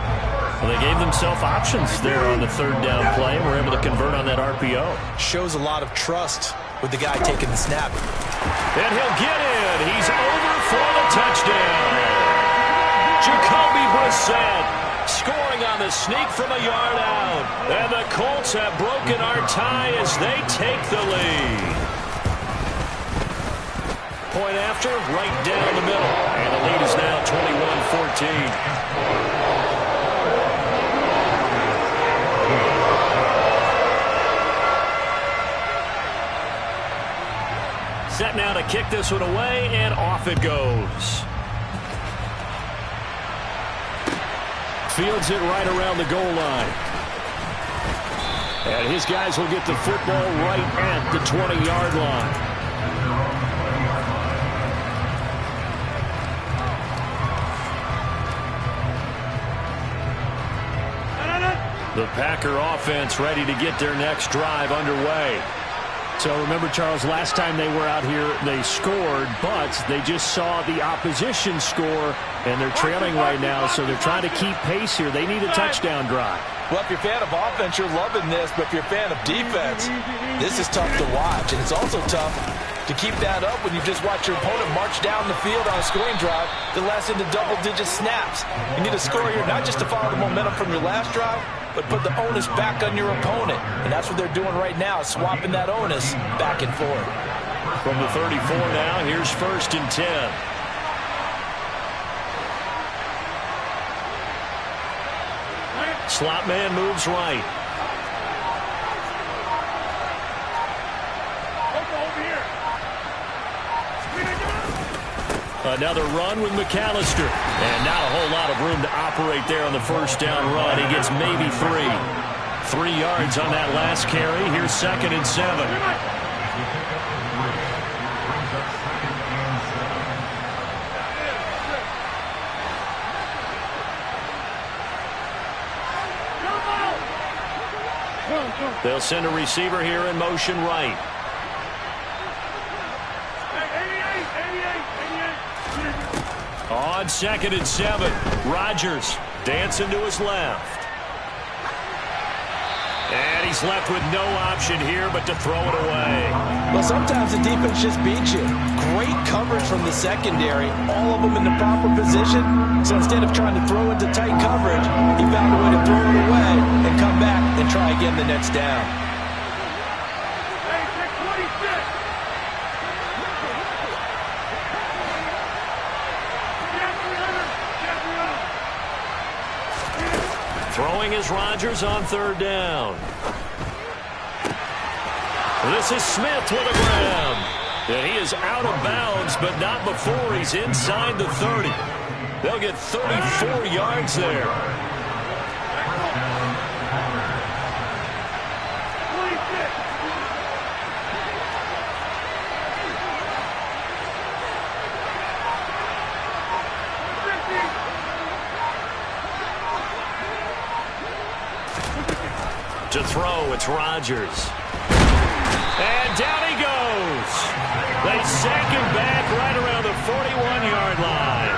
Well, they gave themselves options there on the 3rd down play and were able to convert on that RPO. Shows a lot of trust with the guy taking the snap. And he'll get in. He's over for the touchdown. Jacoby Brissett scoring on the sneak from a yard out. And the Colts have broken our tie as they take the lead. Point after, right down the middle. And the lead is now 21-14. Set now to kick this one away, and off it goes. Fields it right around the goal line. And his guys will get the football right at the 20-yard line. The Packer offense ready to get their next drive underway. So remember, Charles, last time they were out here, they scored, but they just saw the opposition score, and they're trailing right now, so they're trying to keep pace here. They need a touchdown drive. Well, if you're a fan of offense, you're loving this, but if you're a fan of defense, this is tough to watch, and it's also tough to keep that up when you just watch your opponent march down the field on a scoring drive that lasts into double-digit snaps. You need a score here not just to follow the momentum from your last drive, but put the onus back on your opponent. And that's what they're doing right now, swapping that onus back and forth. From the 34 now, here's 1st and 10. Slot man moves right. Another run with McAllister. And not a whole lot of room to operate there on the 1st down run. He gets maybe 3. 3 yards on that last carry. Here's 2nd and 7. They'll send a receiver here in motion right. On 2nd and 7, Rodgers dancing to his left. And he's left with no option here but to throw it away. Well, sometimes the defense just beats you. Great coverage from the secondary, all of them in the proper position. So instead of trying to throw into tight coverage, he found a way to throw it away and come back and try again the next down. Throwing is Rodgers on third down. This is Smith with a grab. And he is out of bounds, but not before he's inside the 30. They'll get 34 yards there. To throw, it's Rodgers. And down he goes. They sack him back right around the 41-yard line.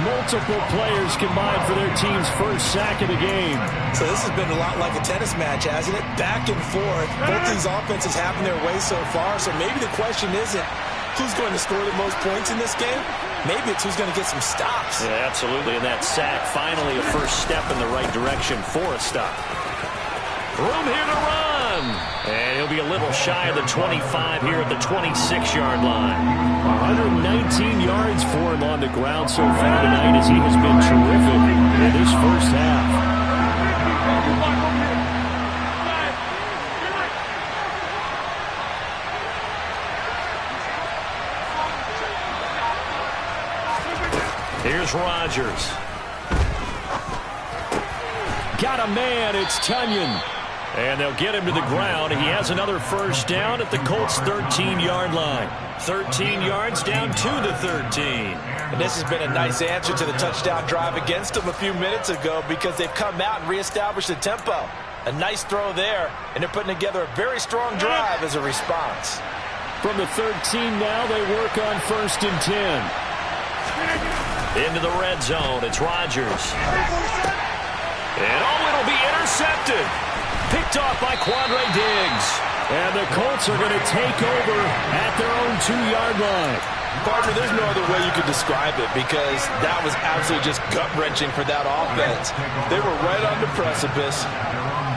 Multiple players combined for their team's first sack of the game. So this has been a lot like a tennis match, hasn't it? Back and forth. Both these offenses having their way so far. So maybe the question isn't who's going to score the most points in this game. Maybe it's who's going to get some stops. Yeah, absolutely. And that sack, finally a first step in the right direction for a stop. Room here to run. And he'll be a little shy of the 25 here at the 26-yard line. 119 yards for him on the ground so far tonight as he has been terrific in this first half. Here's Rodgers. Got a man, it's Tunyon. And they'll get him to the ground. He has another first down at the Colts' 13-yard line. 13 yards down to the 13. And this has been a nice answer to the touchdown drive against them a few minutes ago because they've come out and reestablished the tempo. A nice throw there, and they're putting together a very strong drive as a response. From the 13 now, they work on 1st and 10. Into the red zone, it's Rodgers. And it'll be intercepted. Picked off by Quandre Diggs. And the Colts are going to take over at their own 2-yard line. Partner, there's no other way you could describe it because that was absolutely just gut-wrenching for that offense. They were right on the precipice.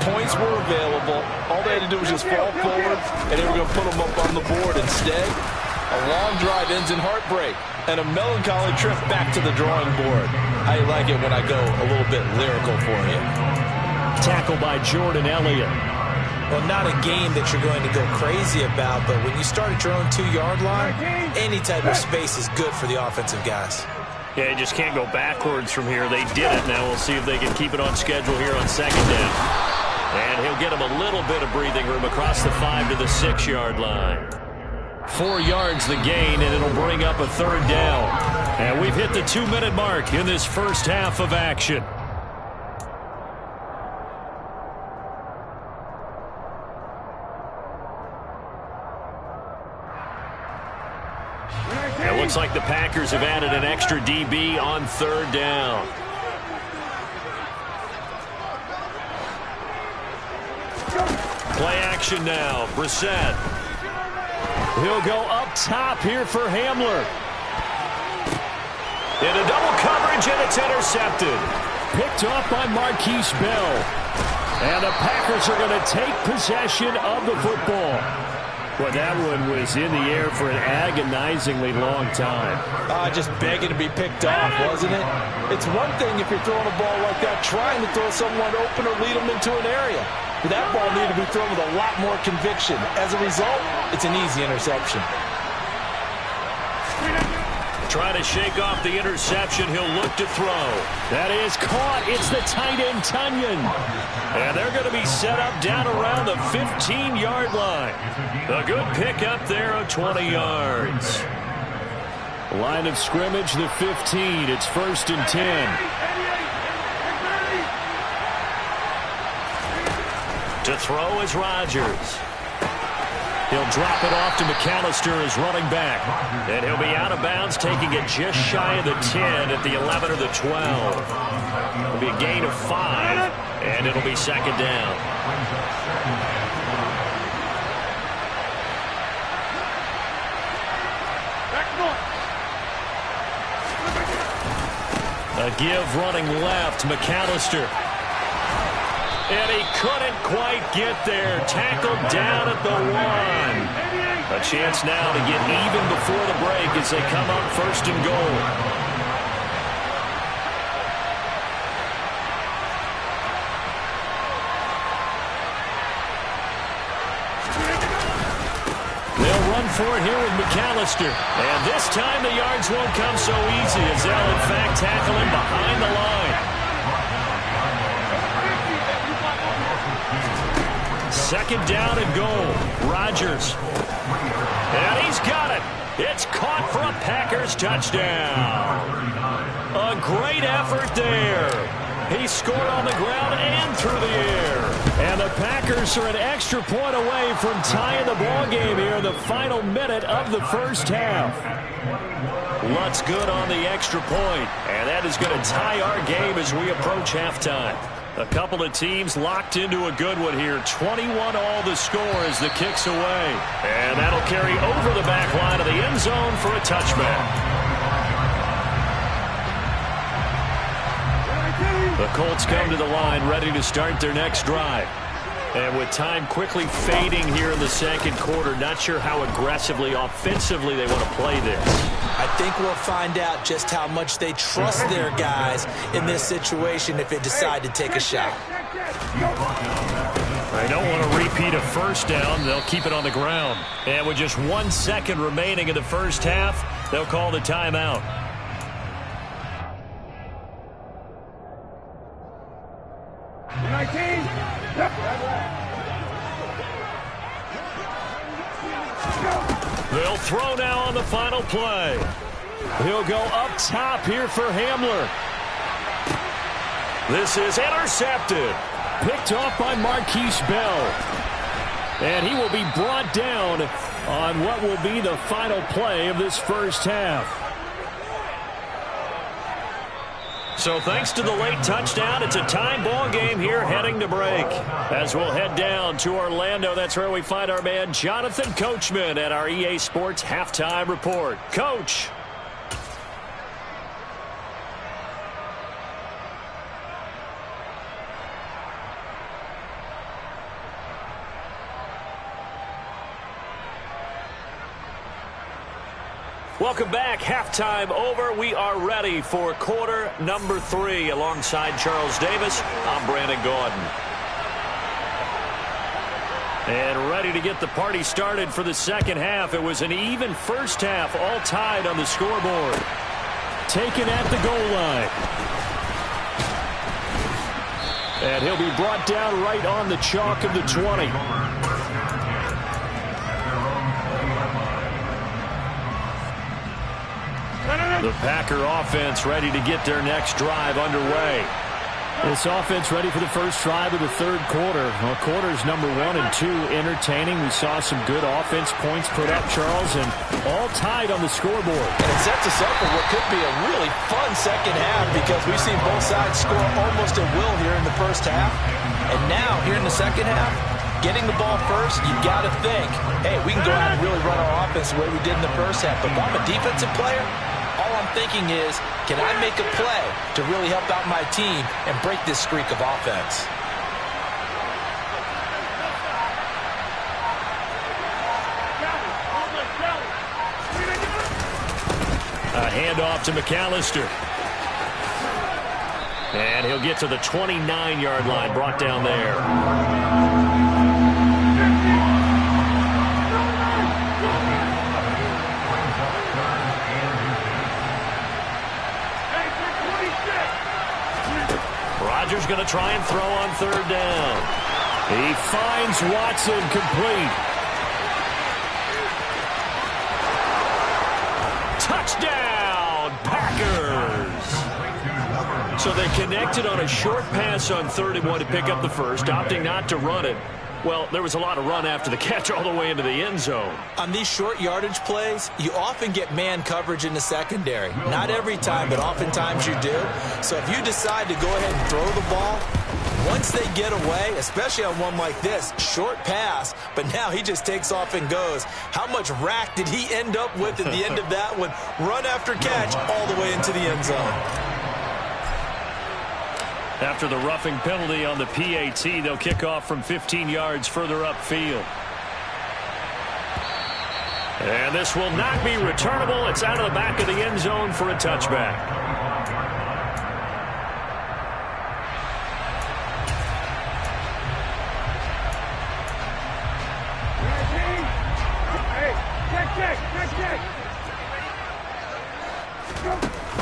Points were available. All they had to do was just fall forward, and they were going to put them up on the board. Instead, a long drive ends in heartbreak and a melancholy trip back to the drawing board. How you like it when I go a little bit lyrical for you? Tackle by Jordan Elliott. Well, not a game that you're going to go crazy about, but when you start at your own 2-yard line, any type of space is good for the offensive guys. Yeah, you just can't go backwards from here. They did it. Now we'll see if they can keep it on schedule here on 2nd down. And he'll get him a little bit of breathing room across the 5 to the 6-yard line. 4 yards the gain, and it'll bring up a 3rd down. And we've hit the 2-minute mark in this first half of action. It looks like the Packers have added an extra DB on 3rd down. Play action now. Brissett. He'll go up top here for Hamler. Into double coverage, and it's intercepted. Picked off by Marquise Bell. And the Packers are going to take possession of the football. Well, that one was in the air for an agonizingly long time. Just begging to be picked off, wasn't it? It's one thing if you're throwing a ball like that, trying to throw someone open or lead them into an area. But that ball needed to be thrown with a lot more conviction. As a result, it's an easy interception. Trying to shake off the interception. He'll look to throw. That is caught. It's the tight end, Tunyon. And they're going to be set up down around the 15-yard line. A good pick up there of 20 yards. Line of scrimmage, the 15. It's 1st and 10. To throw is Rodgers. He'll drop it off to McAllister as running back. And he'll be out of bounds, taking it just shy of the 10 at the 11 or the 12. It'll be a gain of 5, and it'll be 2nd down. A give running left, McAllister. And he couldn't quite get there. Tackled down at the 1. A chance now to get even before the break as they come up 1st and goal. run for it here with McAllister. And this time the yards won't come so easy as they'll, in fact, tackle him behind the line. Second down and goal. Rodgers. And he's got it. It's caught for a Packers touchdown. A great effort there. He scored on the ground and through the air. And the Packers are an extra point away from tying the ball game here in the final minute of the first half. Lutz good on the extra point, and that is going to tie our game as we approach halftime. A couple of teams locked into a good one here. 21 all the score as the kick's away. And that'll carry over the back line of the end zone for a touchback. The Colts come to the line ready to start their next drive. And with time quickly fading here in the second quarter, not sure how aggressively, offensively they want to play this. I think we'll find out just how much they trust their guys in this situation if they decide to take a shot. They don't want to repeat a first down. They'll keep it on the ground. And with just 1 second remaining in the first half, they'll call the timeout. They'll throw now on the final play. He'll go up top here for Hamler. This is intercepted. Picked off by Marquise Bell. And he will be brought down on what will be the final play of this first half. So thanks to the late touchdown, it's a tie ball game here heading to break. As we'll head down to Orlando, that's where we find our man Jonathan Coachman at our EA Sports Halftime Report. Coach. Welcome back. Halftime over. We are ready for quarter number 3. Alongside Charles Davis, I'm Brandon Gordon. And ready to get the party started for the second half. It was an even first half, all tied on the scoreboard. Taken at the goal line. And he'll be brought down right on the chalk of the 20. The Packer offense ready to get their next drive underway. This offense ready for the first drive of the third quarter. Well, quarters number 1 and 2 entertaining. We saw some good offense points put up, Charles, and all tied on the scoreboard. And it sets us up for what could be a really fun second half because we've seen both sides score almost at will here in the first half. And now, here in the second half, getting the ball first, you've got to think, hey, we can go out and really run our offense the way we did in the first half. But if I'm a defensive player, all I'm thinking is, can I make a play to really help out my team and break this streak of offense? A handoff to McAllister. And he'll get to the 29-yard line, brought down there. Rodgers going to try and throw on third down. He finds Watson complete. Touchdown, Packers! So they connected on a short pass on third and 1 to pick up the first, opting not to run it. Well, there was a lot of run after the catch all the way into the end zone. On these short yardage plays, you often get man coverage in the secondary. Not every time, but oftentimes you do. So if you decide to go ahead and throw the ball, once they get away, especially on one like this, short pass, but now he just takes off and goes. How much rack did he end up with at the end of that one? Run after catch all the way into the end zone. After the roughing penalty on the PAT, they'll kick off from 15 yards further upfield. And this will not be returnable. It's out of the back of the end zone for a touchback.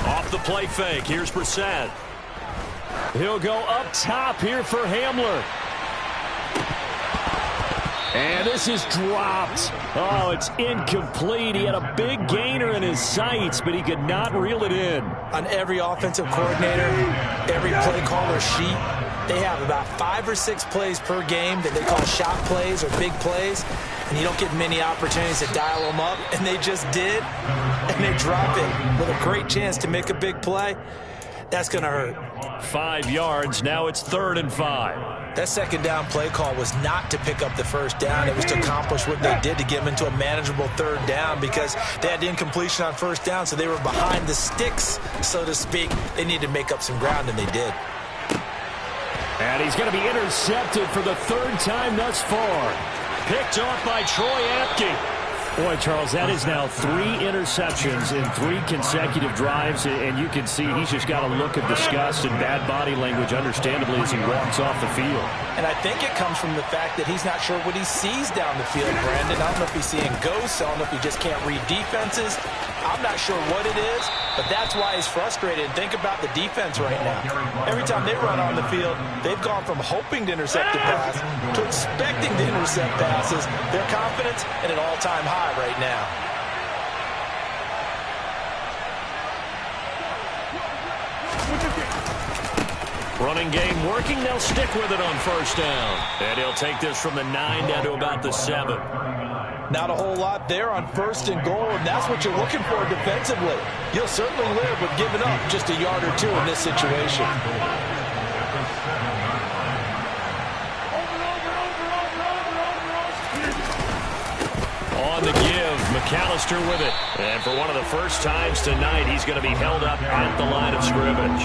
Off the play fake. Here's Brissett. He'll go up top here for Hamler. And this is dropped. Oh, it's incomplete. He had a big gainer in his sights, but he could not reel it in. On every offensive coordinator, every play caller sheet, they have about 5 or 6 plays per game that they call shot plays or big plays, and you don't get many opportunities to dial them up, and they just did, and they drop it with a great chance to make a big play. That's going to hurt. 5 yards. Now it's 3rd and 5. That second down play call was not to pick up the first down. It was to accomplish what they did to get them into a manageable 3rd down because they had incompletion on first down, so they were behind the sticks, so to speak. They needed to make up some ground, and they did. And he's going to be intercepted for the 3rd time thus far. Picked off by Troy Apke. Boy, Charles, that is now 3 interceptions in 3 consecutive drives, and you can see he's just got a look of disgust and bad body language, understandably, as he walks off the field. And I think it comes from the fact that he's not sure what he sees down the field, Brandon. I don't know if he's seeing ghosts. I don't know if he just can't read defenses. I'm not sure what it is, but that's why he's frustrated. And think about the defense right now. Every time they run on the field, they've gone from hoping to intercept the pass to expecting to intercept passes. Their confidence at an all-time high right now. Running game working. They'll stick with it on first down. And he'll take this from the 9 down to about the 7. Not a whole lot there on 1st and goal, and that's what you're looking for defensively. You'll certainly live with giving up just a yard or 2 in this situation. On the give, McAllister with it. And for one of the first times tonight, he's going to be held up at the line of scrimmage.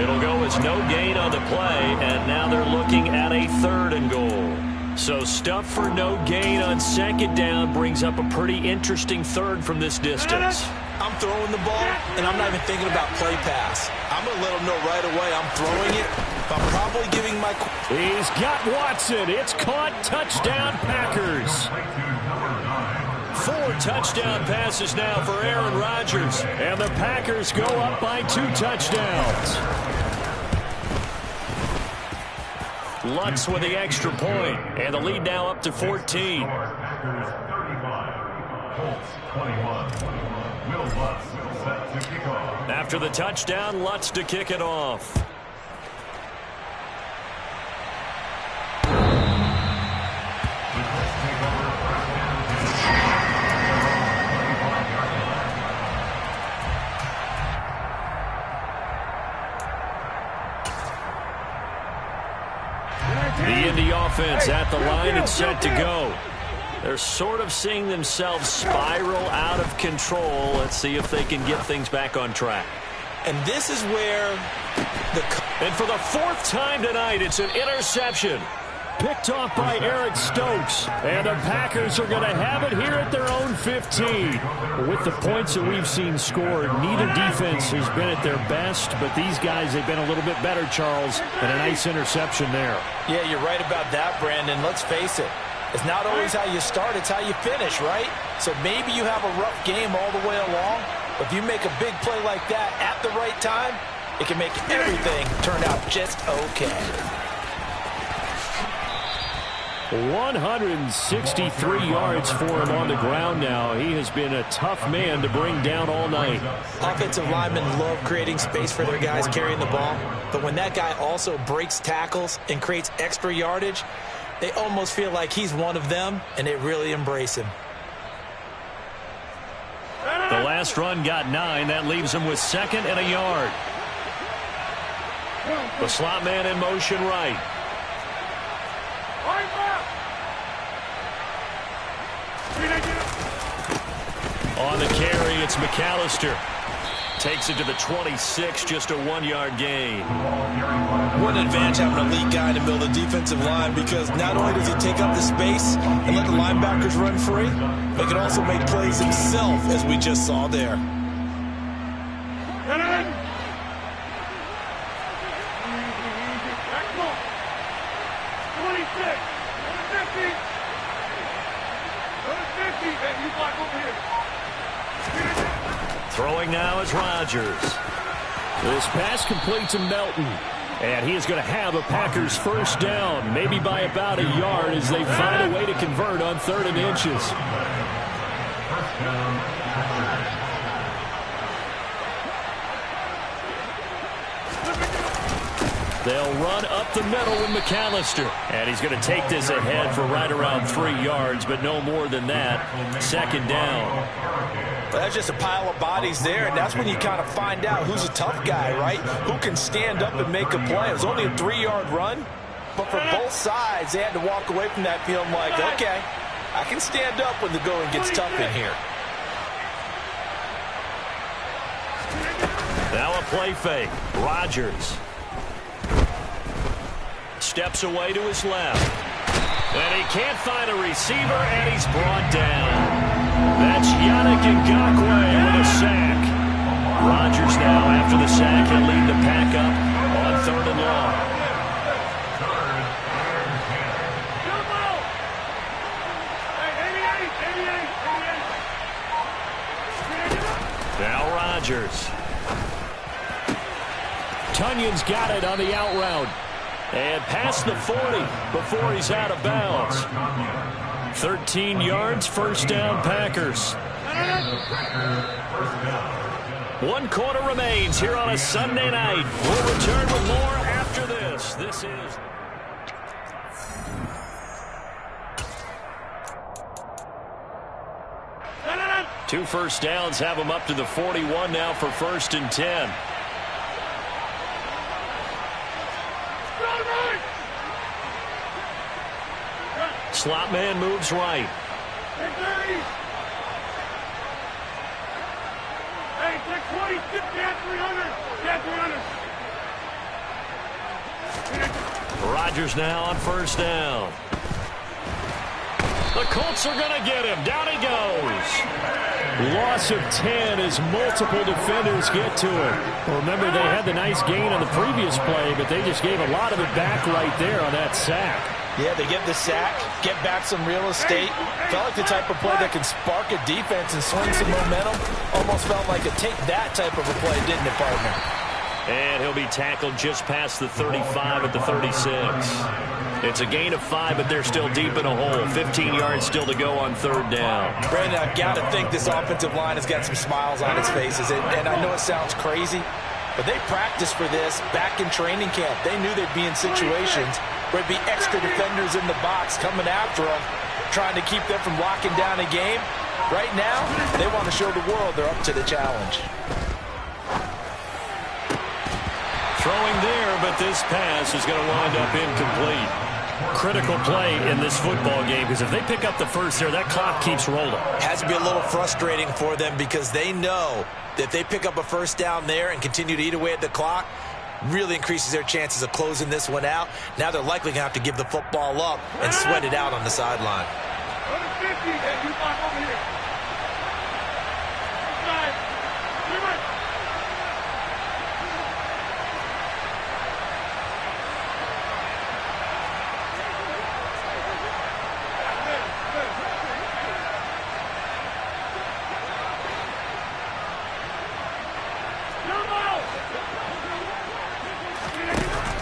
It'll go as no gain on the play, and now they're looking at a 3rd and goal. So stuff for no gain on 2nd down brings up a pretty interesting 3rd from this distance. I'm throwing the ball, and I'm not even thinking about play pass. I'm going to let them know right away I'm throwing it. I'm probably giving my... He's got Watson. It's caught. Touchdown, Packers. 4 touchdown passes now for Aaron Rodgers. And the Packers go up by 2 touchdowns. Lutz with the extra point, and the lead now up to 14. After the touchdown, Lutz to kick it off. The Indy offense at the line and set to go. They're sort of seeing themselves spiral out of control. Let's see if they can get things back on track. And this is where And for the 4th time tonight, it's an interception. Picked off by Eric Stokes. And the Packers are going to have it here at their own 15. With the points that we've seen scored, neither defense has been at their best, but these guys have been a little bit better, Charles, and a nice interception there. Yeah, you're right about that, Brandon. Let's face it. It's not always how you start, it's how you finish, right? So maybe you have a rough game all the way along, but if you make a big play like that at the right time, it can make everything turn out just okay. 163 yards for him on the ground now. He has been a tough man to bring down all night. Offensive linemen love creating space for their guys carrying the ball, but when that guy also breaks tackles and creates extra yardage, they almost feel like he's one of them, and they really embrace him. The last run got 9. That leaves him with 2nd and a yard. The slot man in motion right. On the carry, it's McAllister. Takes it to the 26, just a 1-yard gain. What an advantage having an elite guy in the middle of the defensive line, because not only does he take up the space and let the linebackers run free, but he can also make plays himself, as we just saw there. Throwing now is Rodgers. This pass complete to Melton. And he is going to have a Packers first down, maybe by about a yard as they find a way to convert on 3rd and inches. They'll run up the middle with McAllister. And he's going to take this ahead for right around 3 yards, but no more than that. 2nd down. Well, that's just a pile of bodies there, and that's when you kind of find out who's a tough guy, right? Who can stand up and make a play. It was only a 3-yard run, but for both sides, they had to walk away from that feeling like, okay, I can stand up when the going gets tough in here. Now a play fake. Rodgers steps away to his left. And he can't find a receiver, and he's brought down. That's Yannick Ngakoue with a sack. Rodgers now, after the sack, he'll lead the pack up on 3rd and long. Now Rodgers. Tunyon's got it on the out route. And past the 40 before he's out of bounds. 13 yards, first down, Packers. 1 quarter remains here on a Sunday night. We'll return with more after this. This is... Two first downs have him up to the 41 now for 1st and 10. Slot man moves right. Rodgers now on 1st down. The Colts are going to get him. Down he goes. Loss of 10 as multiple defenders get to him. Well, remember, they had the nice gain on the previous play, but they just gave a lot of it back right there on that sack. Yeah, they get the sack, get back some real estate. Felt like the type of play that can spark a defense and swing some momentum. Almost felt like a take that type of a play, didn't it, partner? And he'll be tackled just past the 35 at the 36. It's a gain of 5, but they're still deep in a hole. 15 yards still to go on 3rd down. Brandon, I've got to think this offensive line has got some smiles on its faces. And I know it sounds crazy, but they practiced for this back in training camp. They knew they'd be in situations where it'd be extra defenders in the box coming after them, trying to keep them from locking down a game. Right now, they want to show the world they're up to the challenge. Throwing there, but this pass is going to wind up incomplete. Critical play in this football game, because if they pick up the first there, that clock keeps rolling. Has to be a little frustrating for them because they know that if they pick up a first down there and continue to eat away at the clock, really increases their chances of closing this one out. Now they're likely going to have to give the football up and sweat it out on the sideline.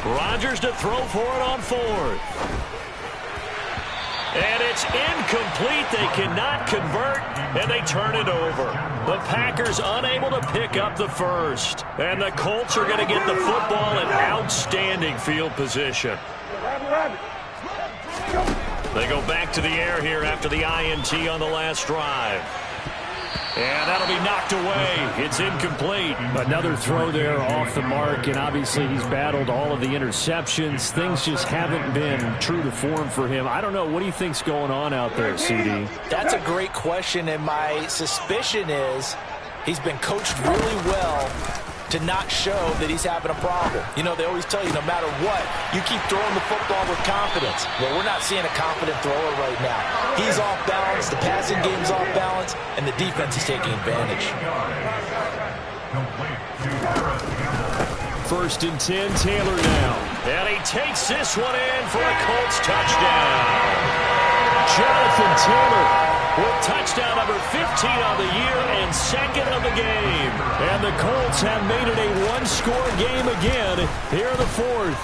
Rodgers to throw for it on 4th. And it's incomplete. They cannot convert, and they turn it over. The Packers unable to pick up the first. And the Colts are going to get the football in outstanding field position. They go back to the air here after the INT on the last drive. And that'll be knocked away. It's incomplete. Another throw there off the mark, and obviously he's battled all of the interceptions. Things just haven't been true to form for him. I don't know. What do you think's going on out there, CD? That's a great question, and my suspicion is he's been coached really well to not show that he's having a problem. You know, they always tell you no matter what, you keep throwing the football with confidence. Well, we're not seeing a confident thrower right now. He's off balance, the passing game's off balance, and the defense is taking advantage. 1st and 10, Taylor now. And he takes this one in for a Colts touchdown. Jonathan Taylor with touchdown number 15 on the year and second of the game. And the Colts have made it a one-score game again here in the fourth.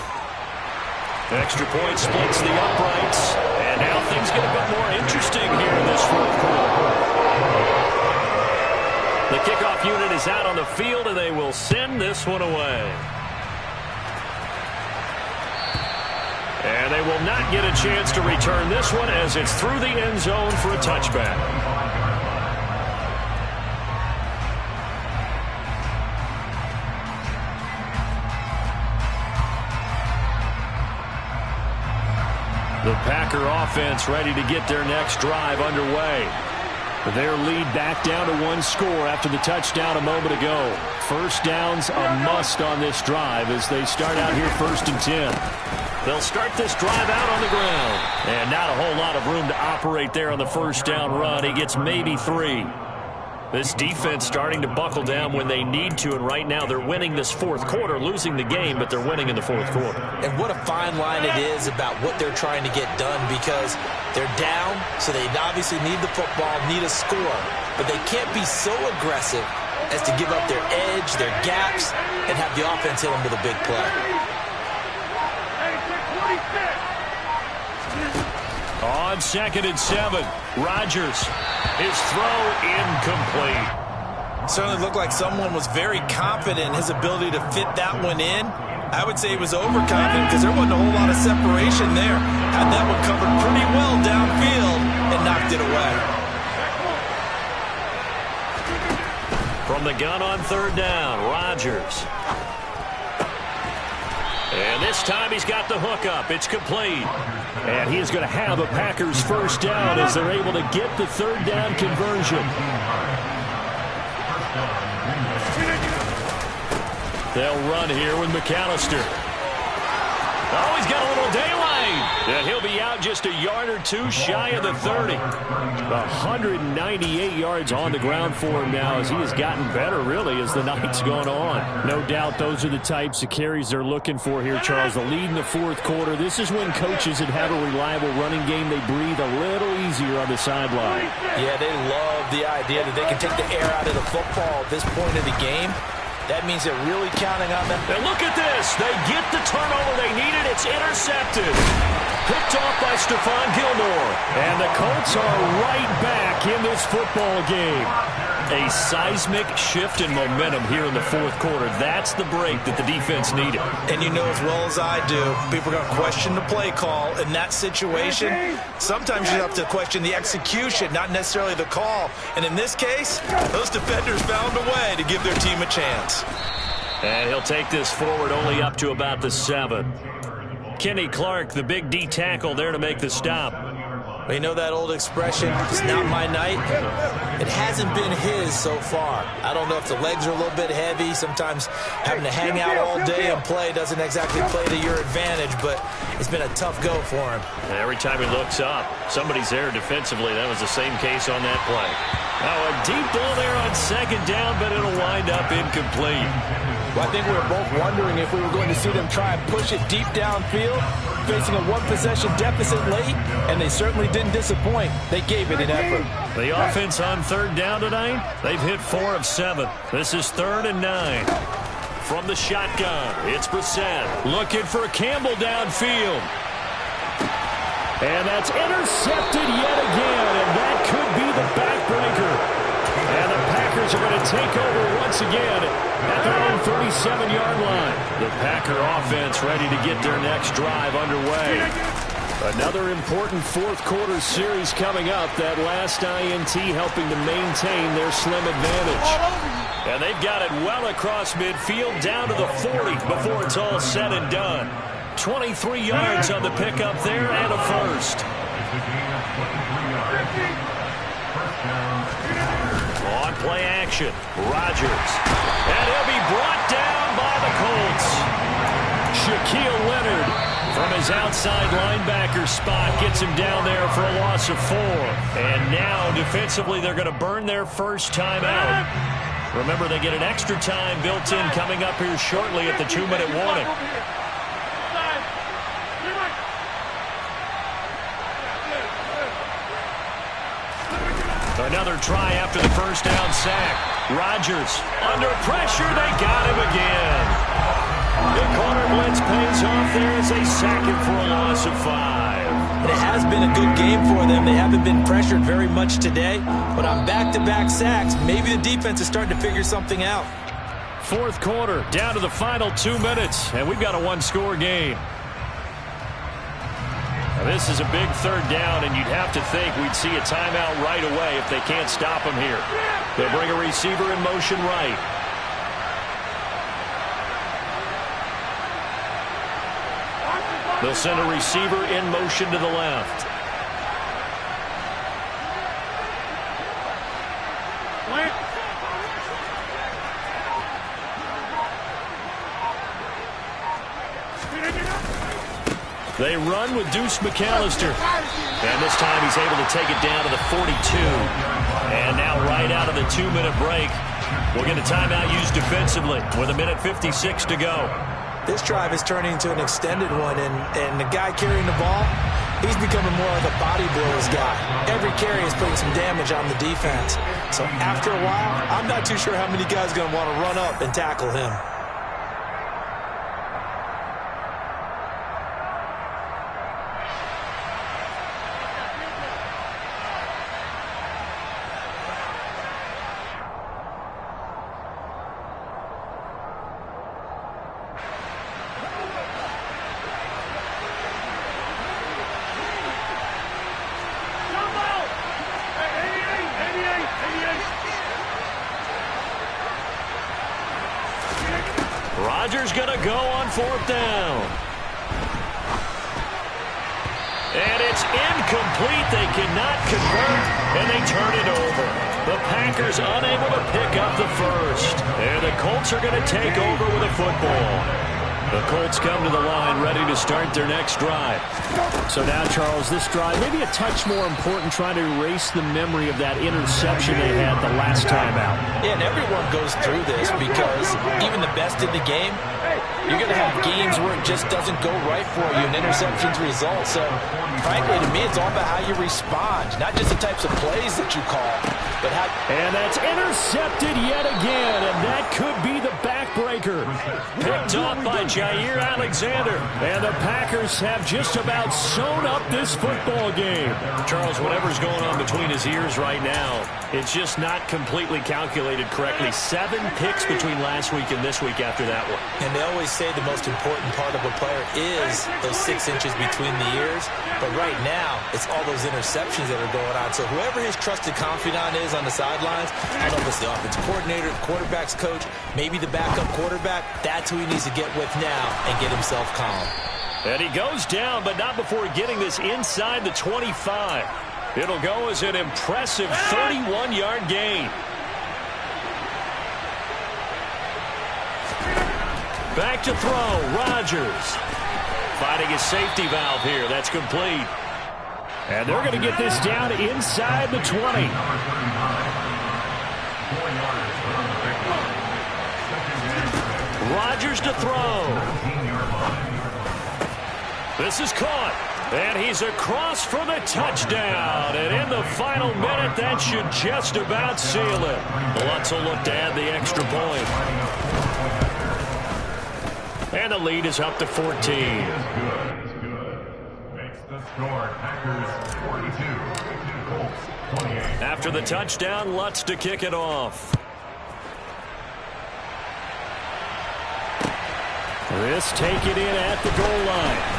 Extra point splits the uprights, and now things get a bit more interesting here in this fourth quarter. The kickoff unit is out on the field, and they will send this one away. And they will not get a chance to return this one as it's through the end zone for a touchback. The Packer offense ready to get their next drive underway. Their lead back down to one score after the touchdown a moment ago. First down's a must on this drive as they start out here 1st and 10. They'll start this drive out on the ground. And not a whole lot of room to operate there on the first down run. He gets maybe 3. This defense starting to buckle down when they need to, and right now they're winning this fourth quarter, losing the game, but they're winning in the fourth quarter. And what a fine line it is about what they're trying to get done, because they're down, so they obviously need the football, need a score, but they can't be so aggressive as to give up their edge, their gaps, and have the offense hit them with a big play. On 2nd and 7, Rodgers. His throw incomplete. Certainly looked like someone was very confident in his ability to fit that one in. I would say he was overconfident because there wasn't a whole lot of separation there. Had that one covered pretty well downfield and knocked it away. From the gun on 3rd down, Rodgers. And this time he's got the hook up. It's complete. And he is going to have a Packers first down as they're able to get the 3rd down conversion. They'll run here with McAllister. Oh, he's got a little daylight. And he'll be out just a yard or two shy of the 30. 198 yards on the ground for him now as he has gotten better, really, as the night's gone on. No doubt those are the types of carries they're looking for here, Charles. The lead in the fourth quarter. This is when coaches that have a reliable running game, they breathe a little easier on the sideline. Yeah, they love the idea that they can take the air out of the football at this point of the game. That means they're really counting on them. And look at this. They get the turnover they needed. It's intercepted. Picked off by Stephon Gilmore. And the Colts are right back in this football game. A seismic shift in momentum here in the fourth quarter. That's the break that the defense needed. And you know as well as I do, people are going to question the play call in that situation. Sometimes you have to question the execution, not necessarily the call. And in this case, those defenders found a way to give their team a chance. And he'll take this forward only up to about the 7. Kenny Clark, the big D tackle, there to make the stop. Well, you know that old expression, it's not my night? It hasn't been his so far. I don't know if the legs are a little bit heavy. Sometimes having to hang out all day and play doesn't exactly play to your advantage, but it's been a tough go for him. And every time he looks up, somebody's there defensively. That was the same case on that play. Now a deep ball there on 2nd down, but it'll wind up incomplete. Well, I think we were both wondering if we were going to see them try and push it deep downfield, facing a one-possession deficit late, and they certainly didn't disappoint. They gave it an effort. The offense on 3rd down tonight, they've hit 4 of 7. This is 3rd and 9. From the shotgun, it's Brissett looking for Campbell downfield. And that's intercepted yet again, and that could be the backbreaker. And the Packers are going to take over once again at their own 37-yard line. The Packer offense ready to get their next drive underway. Another important fourth quarter series coming up. That last INT helping to maintain their slim advantage. And they've got it well across midfield down to the 40 before it's all said and done. 23 yards on the pickup there and a first. On play action, Rodgers. And he'll be brought down by the Colts. Shaquille Leonard from his outside linebacker spot gets him down there for a loss of 4. And now defensively they're going to burn their first time out. Remember, they get an extra time built in coming up here shortly at the 2-minute warning. Another try after the first down sack. Rodgers under pressure. They got him again. The corner blitz pays off there as they sack him for a loss of 5. It has been a good game for them. They haven't been pressured very much today, but on back-to-back sacks, maybe the defense is starting to figure something out. Fourth quarter, down to the final 2 minutes, and we've got a one-score game. Now, this is a big third down, and you'd have to think we'd see a timeout right away if they can't stop him here. They'll bring a receiver in motion right. They'll send a receiver in motion to the left. They run with Deuce McAllister. And this time he's able to take it down to the 42. And now right out of the 2-minute break, we'll get a timeout used defensively with 1:56 to go. This drive is turning into an extended one, and the guy carrying the ball, he's becoming more like a body blows guy. Every carry is putting some damage on the defense. So after a while, I'm not too sure how many guys are going to want to run up and tackle him. Rodgers going to go on 4th down. And it's incomplete. They cannot convert, and they turn it over. The Packers unable to pick up the first. And the Colts are going to take over with a football. The Colts come to the line ready to start their next drive. So now, Charles, this drive maybe a touch more important, trying to erase the memory of that interception they had the last time out. Yeah, and everyone goes through this because even the best in the game, you're going to have games where it just doesn't go right for you and interceptions result. So, frankly, to me, it's all about how you respond, not just the types of plays that you call, but how... And that's intercepted yet again, and that could be the backbreaker. Picked off by Jair Alexander. And the Packers have just about sewn up this football game. Charles, whatever's going on between his ears right now, it's just not completely calculated correctly. 7 picks between last week and this week after that one. And they always say the most important part of a player is those 6 inches between the ears. But right now, it's all those interceptions that are going on. So whoever his trusted confidant is on the sidelines, I don't know if it's the offensive coordinator, the quarterback's coach, maybe the backup quarterback, that's who he needs to get with now and get himself calm. And he goes down, but not before getting this inside the 25. It'll go as an impressive 31-yard gain. Back to throw, Rodgers. Finding his safety valve here. That's complete. And they're going to get this down inside the 20. Rodgers to throw. This is caught. And he's across for the touchdown. And in the final minute, that should just about seal it. Lutz will look to add the extra point. And the lead is up to 14. After the touchdown, Lutz to kick it off. This take it in at the goal line.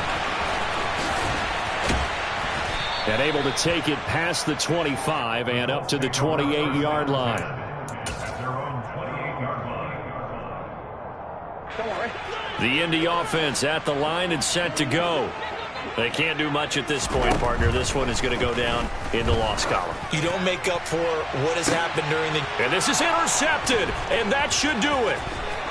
And able to take it past the 25 and up to the 28-yard line. The Indy offense at the line and set to go. They can't do much at this point, partner. This one is going to go down in the loss column. You don't make up for what has happened during the... And this is intercepted, and that should do it.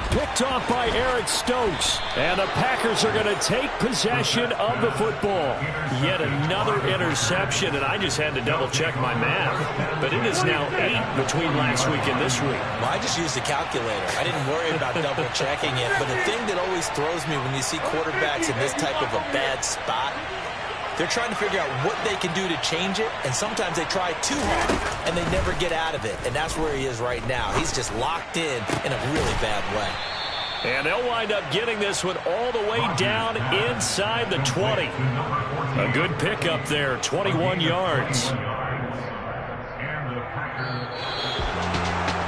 Picked off by Eric Stokes. And the Packers are going to take possession of the football. Yet another interception, and I just had to double-check my math. But it is now 8 between last week and this week. Well, I just used a calculator. I didn't worry about double-checking it. But the thing that always throws me when you see quarterbacks in this type of a bad spot, They're trying to figure out what they can do to change it, and sometimes they try too hard, and they never get out of it. And that's where he is right now. He's just locked in a really bad way. And they'll wind up getting this one all the way down inside the 20. A good pickup there, 21 yards.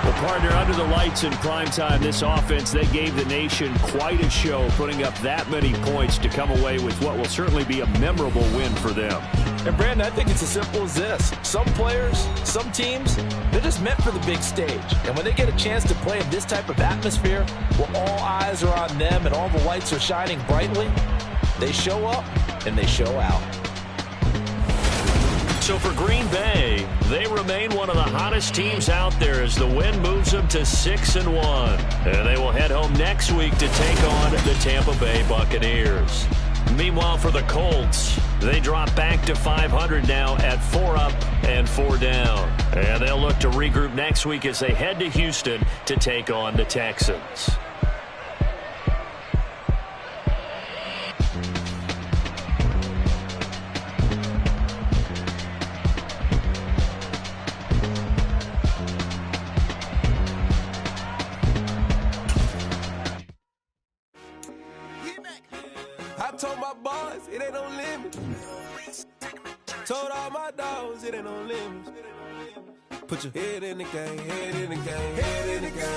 Well, partner, under the lights in primetime, this offense, they gave the nation quite a show, putting up that many points to come away with what will certainly be a memorable win for them. And, Brandon, I think it's as simple as this. Some players, some teams, they're just meant for the big stage. And when they get a chance to play in this type of atmosphere, where all eyes are on them and all the lights are shining brightly, they show up and they show out. So for Green Bay, they remain one of the hottest teams out there as the win moves them to 6-1. And they will head home next week to take on the Tampa Bay Buccaneers. Meanwhile, for the Colts, they drop back to 500 now at 4 up and 4 down. And they'll look to regroup next week as they head to Houston to take on the Texans. I told my boys it ain't no limit. Told all my dogs it ain't no limit. Put your head in the game, head in the game, head in the game.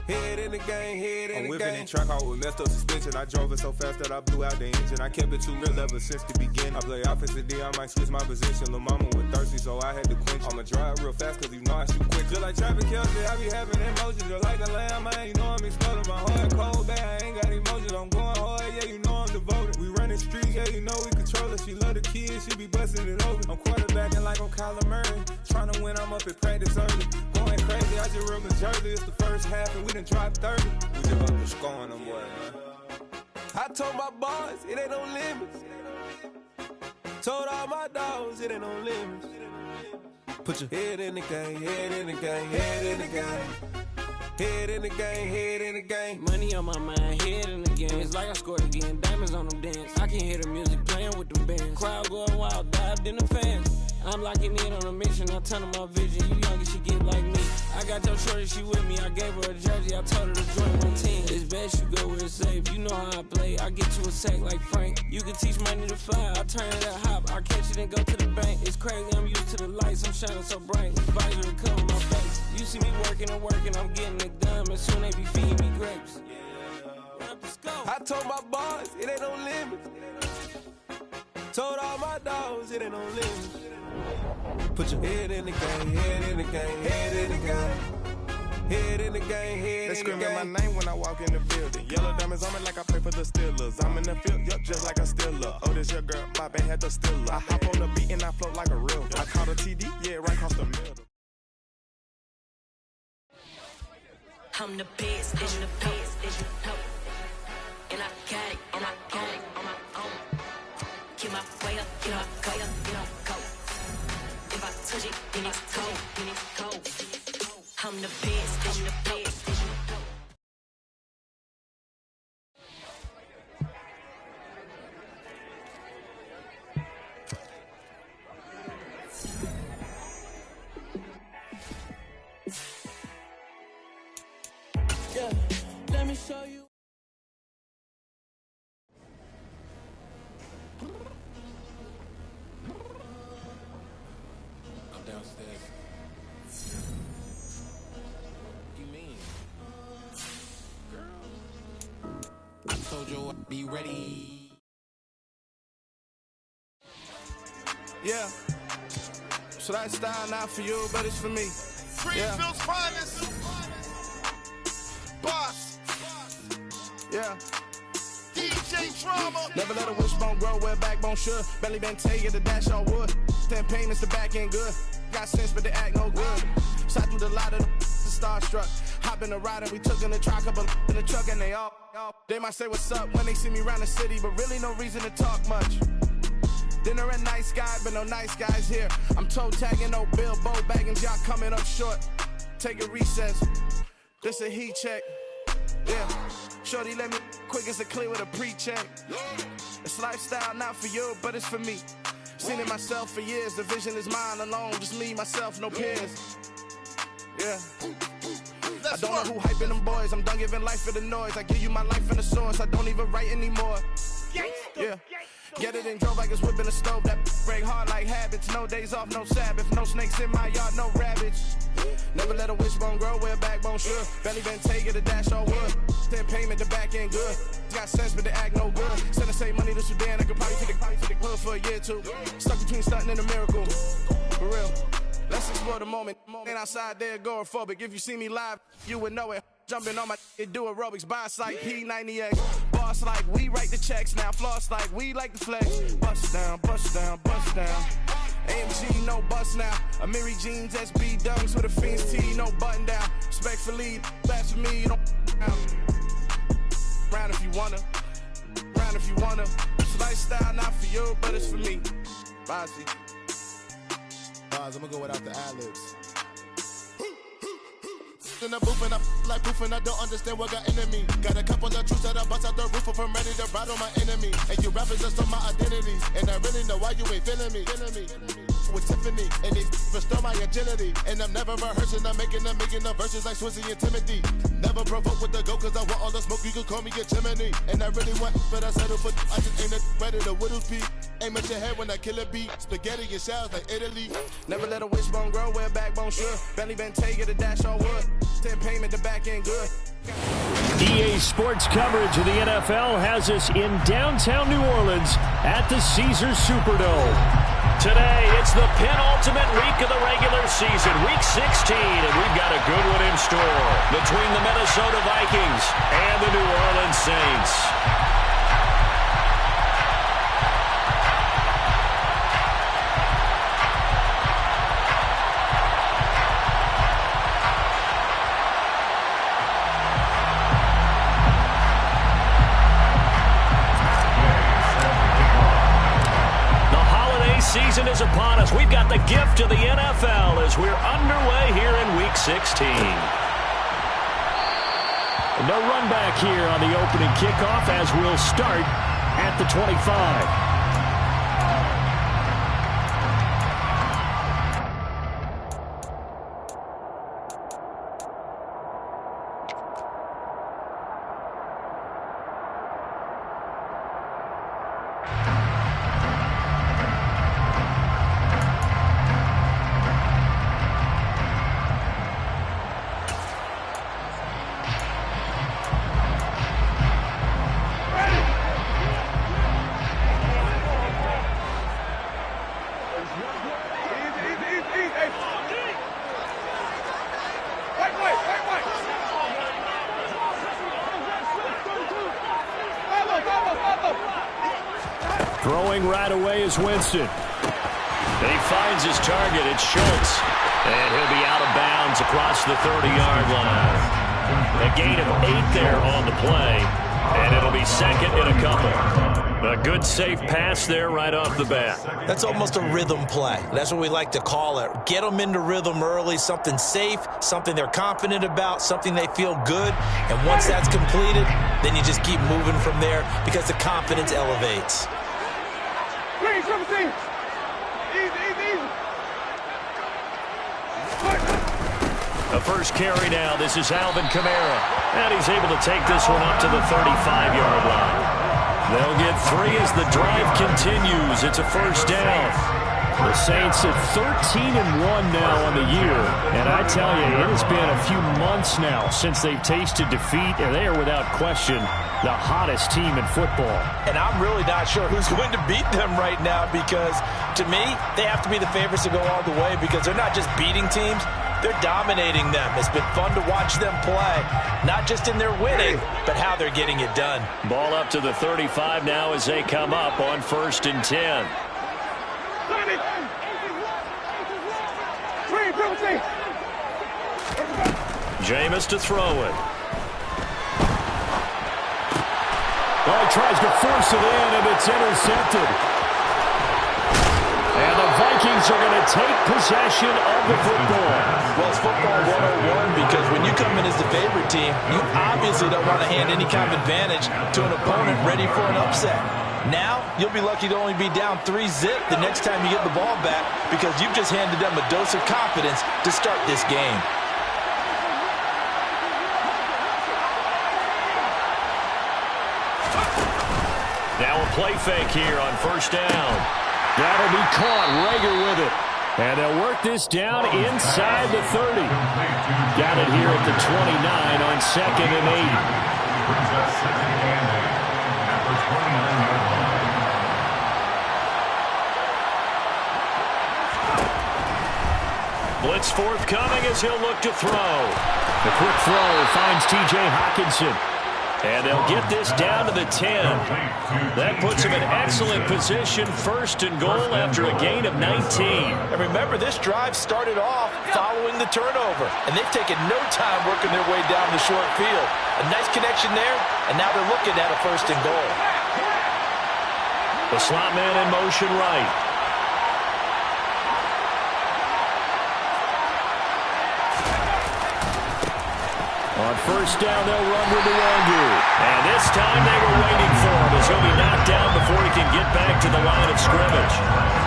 Head in the game, head in the game. I'm whipping in track out with messed up suspension. I drove it so fast that I blew out the engine. I kept it too real ever since the beginning. I play offensive D, I might switch my position. Lil' mama was thirsty, so I had to quench. I'ma drive real fast, cause you know I shoot quick. Just like traffic Kelsey, I be having emotions. Just like a lamb, man, you know I'm exploding. My heart cold, bad, I ain't got emotions. I'm going hard, yeah, you know I'm devoted. We running streets, yeah, you know we control it. She love the kids, she be busting it over. I'm quarterbacking like I'm Kyler Murray. Trying to win, I'm up at practice early. Going crazy, I just rub the jersey. It's the first half, and we done dropped 30. We just up to scoring them, boy, man. I told my boys it ain't no limits. Told all my dogs it ain't no limits. Put your head in the game, head in the game, head in the game. Head in the game, head in the game. Money on my mind, head in the game. It's like I scored again, diamonds on them dance. I can hear the music playing with them bands. Crowd going wild, dived in the fans. I'm locking in on a mission, I turn on my vision. You young and she get like me. I got your shorty, she with me. I gave her a jersey, I told her to join my team. It's best you go where it's safe. You know how I play. I get to a sack like Frank. You can teach money to fly. I turn it up hop. I catch it and go to the bank. It's crazy, I'm used to the lights. I'm shining so bright. Visor to cover my face. You see me working and working. I'm getting it done. And soon they be feeding me grapes. I told my boys it ain't no limits. Told all my dogs it ain't no limits. Put your head in the game, head in the game, head in the game. Head in the game, head in the game. They screaming my name when I walk in the building. Yellow diamonds on me like I play for the Steelers. I'm in the field, yup, just like a Steeler. Oh, this your girl, my band had the Steeler. I hop on the beat and I float like a real. I caught a TD, yeah, right across the middle. I'm the best, and the best, and you know. And I got it, and I got it on my own. Get my way up, get up, go up, get up, go. If I touch it, then it's cold, then it's cold. I'm the best, and the best, and you know. Yeah, let me show you. I'm downstairs. You mean? Girl, I told you I'd be ready. Yeah. So that style not for you, but it's for me. Greenfield's finest. Boss. Yeah. DJ Drama. Never let a wishbone grow where a backbone should. Belly been taken to dash on wood. Then pain is the back end good. Got sense, but they act no good. Shot through the lot of the starstruck. Hop in the ride and we took in the truck, couple in the truck and they all. They might say what's up when they see me around the city, but really no reason to talk much. Dinner a nice guy, but no nice guys here. I'm toe tagging, no Bilbo bagging, y'all coming up short. Take a recess. This a heat check. Yeah. Shorty let me quick as a clear with a pre-check. It's lifestyle, not for you, but it's for me. Seen it myself for years, the vision is mine alone. Just me, myself, no peers. Yeah. I don't know who hyping them boys. I'm done giving life for the noise. I give you my life in the source. I don't even write anymore. Yeah. Get it and drove like it's whipping a stove. That break hard like habits. No days off, no Sabbath. No snakes in my yard, no rabbits. Never let a wishbone grow where a backbone should. Belly been take it, a dash on wood. Then payment, the back end good. Got sense, but they act no good. Send the same money to Sudan. I could probably take the hood for a year or two. Stuck between stunting and a miracle. For real. Let's explore the moment. Ain't outside there agoraphobic. If you see me live, you would know it. Jumping on my do aerobics. Boss like P90X. Boss like we write the checks now. Floss like we like the flex. Bust down, bust down, bust down. AMG, no bust now. Amiri jeans, SB dunks with a Fiends T, no button down. Respectfully, best for me, you don't round if you wanna. Round if you wanna. It's lifestyle, not for you, but it's for me. Bossy. I'm gonna go without the ad-libs. In the booth and I like proof and I don't understand what got into me. Got a couple of truths that I bust out the roof if I'm ready to ride on my enemy. And you rappers just on my identity. And I really know why you ain't feeling me. With Tiffany and they restore my agility. And I'm never rehearsing, I'm making the verses like Swizzy and Timothy. Never provoke with the go cause I want all the smoke, you can call me a chimney. And I really want, but I settle for I just ain't ready to whittle speed. Aim at your head when I kill a beat. Spaghetti and shells like Italy. Never let a wishbone grow where a backbone should. Belly been take it, a dash on wood. 10 payment, the back end good. EA Sports coverage of the NFL has us in downtown New Orleans at the Caesars Superdome. Today, it's the penultimate week of the regular season, week 16, and we've got a good one in store between the Minnesota Vikings and the New Orleans Saints. Season is upon us. We've got the gift of the NFL as we're underway here in Week 16. No run back here on the opening kickoff as we'll start at the 25. Throwing right away is Winston. And he finds his target. It's Schultz. And he'll be out of bounds across the 30-yard line. A gain of 8 there on the play. And it'll be second in a couple. A good, safe pass there right off the bat. That's almost a rhythm play. That's what we like to call it. Get them into rhythm early, something safe, something they're confident about, something they feel good. And once that's completed, then you just keep moving from there because the confidence elevates. The first carry now. This is Alvin Kamara. And he's able to take this one up to the 35-yard line. They'll get 3 as the drive continues. It's a first down. The Saints at 13-1 now on the year. And I tell you, it has been a few months now since they've tasted defeat, and they are without question the hottest team in football. And I'm really not sure who's going to beat them right now because, to me, they have to be the favorites to go all the way because they're not just beating teams, they're dominating them. It's been fun to watch them play, not just in their winning, but how they're getting it done. Ball up to the 35 now as they come up on 1st and 10. Jameis to throw it. Well, he tries to force it in, and it's intercepted. And the Vikings Vikings are going to take possession of the football. Well, it's football 101 because when you come in as the favorite team, you obviously don't want to hand any kind of advantage to an opponent ready for an upset. Now, you'll be lucky to only be down 3-zip the next time you get the ball back because you've just handed them a dose of confidence to start this game. Now a play fake here on first down. That'll be caught. Rager with it. And they'll work this down inside the 30. Got it here at the 29 on 2nd and 8. Blitz forthcoming as he'll look to throw. The quick throw finds T.J. Hockenson. And they'll get this down to the 10. That puts them in excellent position, 1st and goal after a gain of 19. And remember, this drive started off following the turnover. And they've taken no time working their way down the short field. A nice connection there, and now they're looking at a 1st and goal. The slot man in motion right. On first down, they'll run with Luongo. And this time they were waiting for him as he'll be knocked down before he can get back to the line of scrimmage.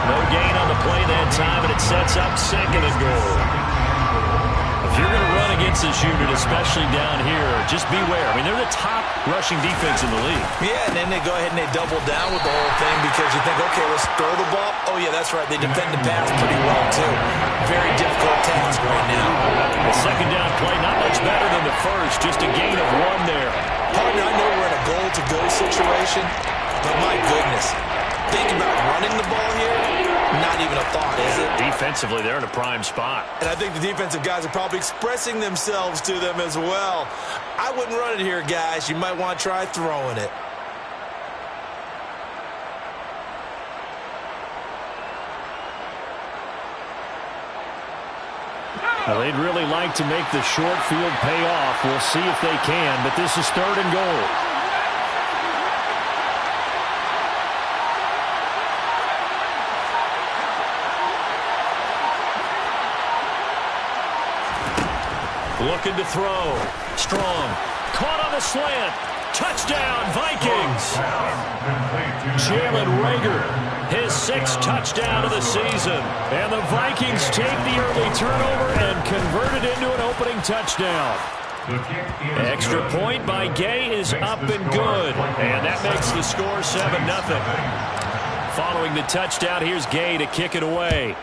No gain on the play that time, and it sets up 2nd and goal. If you're going to run against this unit, especially down here, just beware. I mean, they're the top rushing defense in the league. Yeah, and then they go ahead and they double down with the whole thing because you think, okay, let's throw the ball. Oh, yeah, that's right. They defend the pass pretty well, too. Very difficult task right now. The 2nd down play, not much better than the first. Just a gain of 1 there. Partner, I know we're in a goal-to-go situation, but my goodness. Think about running the ball here. Not even a thought, is it? Defensively, they're in a prime spot. And I think the defensive guys are probably expressing themselves to them as well. I wouldn't run it here, guys. You might want to try throwing it. Well, they'd really like to make the short field pay off. We'll see if they can, but this is 3rd and goal. Looking to throw. Strong. Caught on the slant. Touchdown, Vikings. Jalen Rager, his 6th touchdown of the season. And the Vikings take the early turnover and convert it into an opening touchdown. Extra point by Gay is up and good. And that makes the score 7-0. Following the touchdown, here's Gay to kick it away.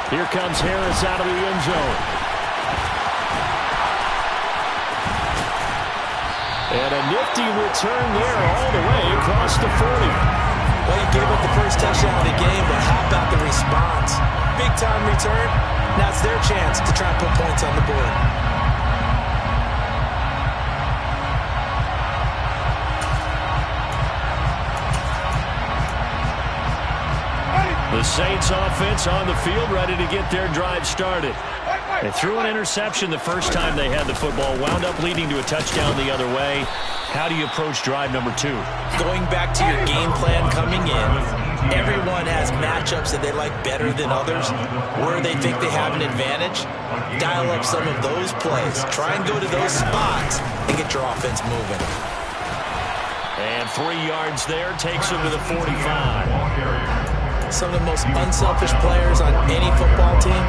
Here comes Harris out of the end zone. And a nifty return there all the way across the 40. Well, he gave up the first touchdown of the game, but how about the response? Big-time return. Now it's their chance to try and put points on the board. The Saints offense on the field, ready to get their drive started. They threw an interception the first time they had the football, wound up leading to a touchdown the other way. How do you approach drive number 2? Going back to your game plan coming in, everyone has matchups that they like better than others, where they think they have an advantage. Dial up some of those plays. Try and go to those spots and get your offense moving. And 3 yards there takes them to the 45. Some of the most unselfish players on any football team,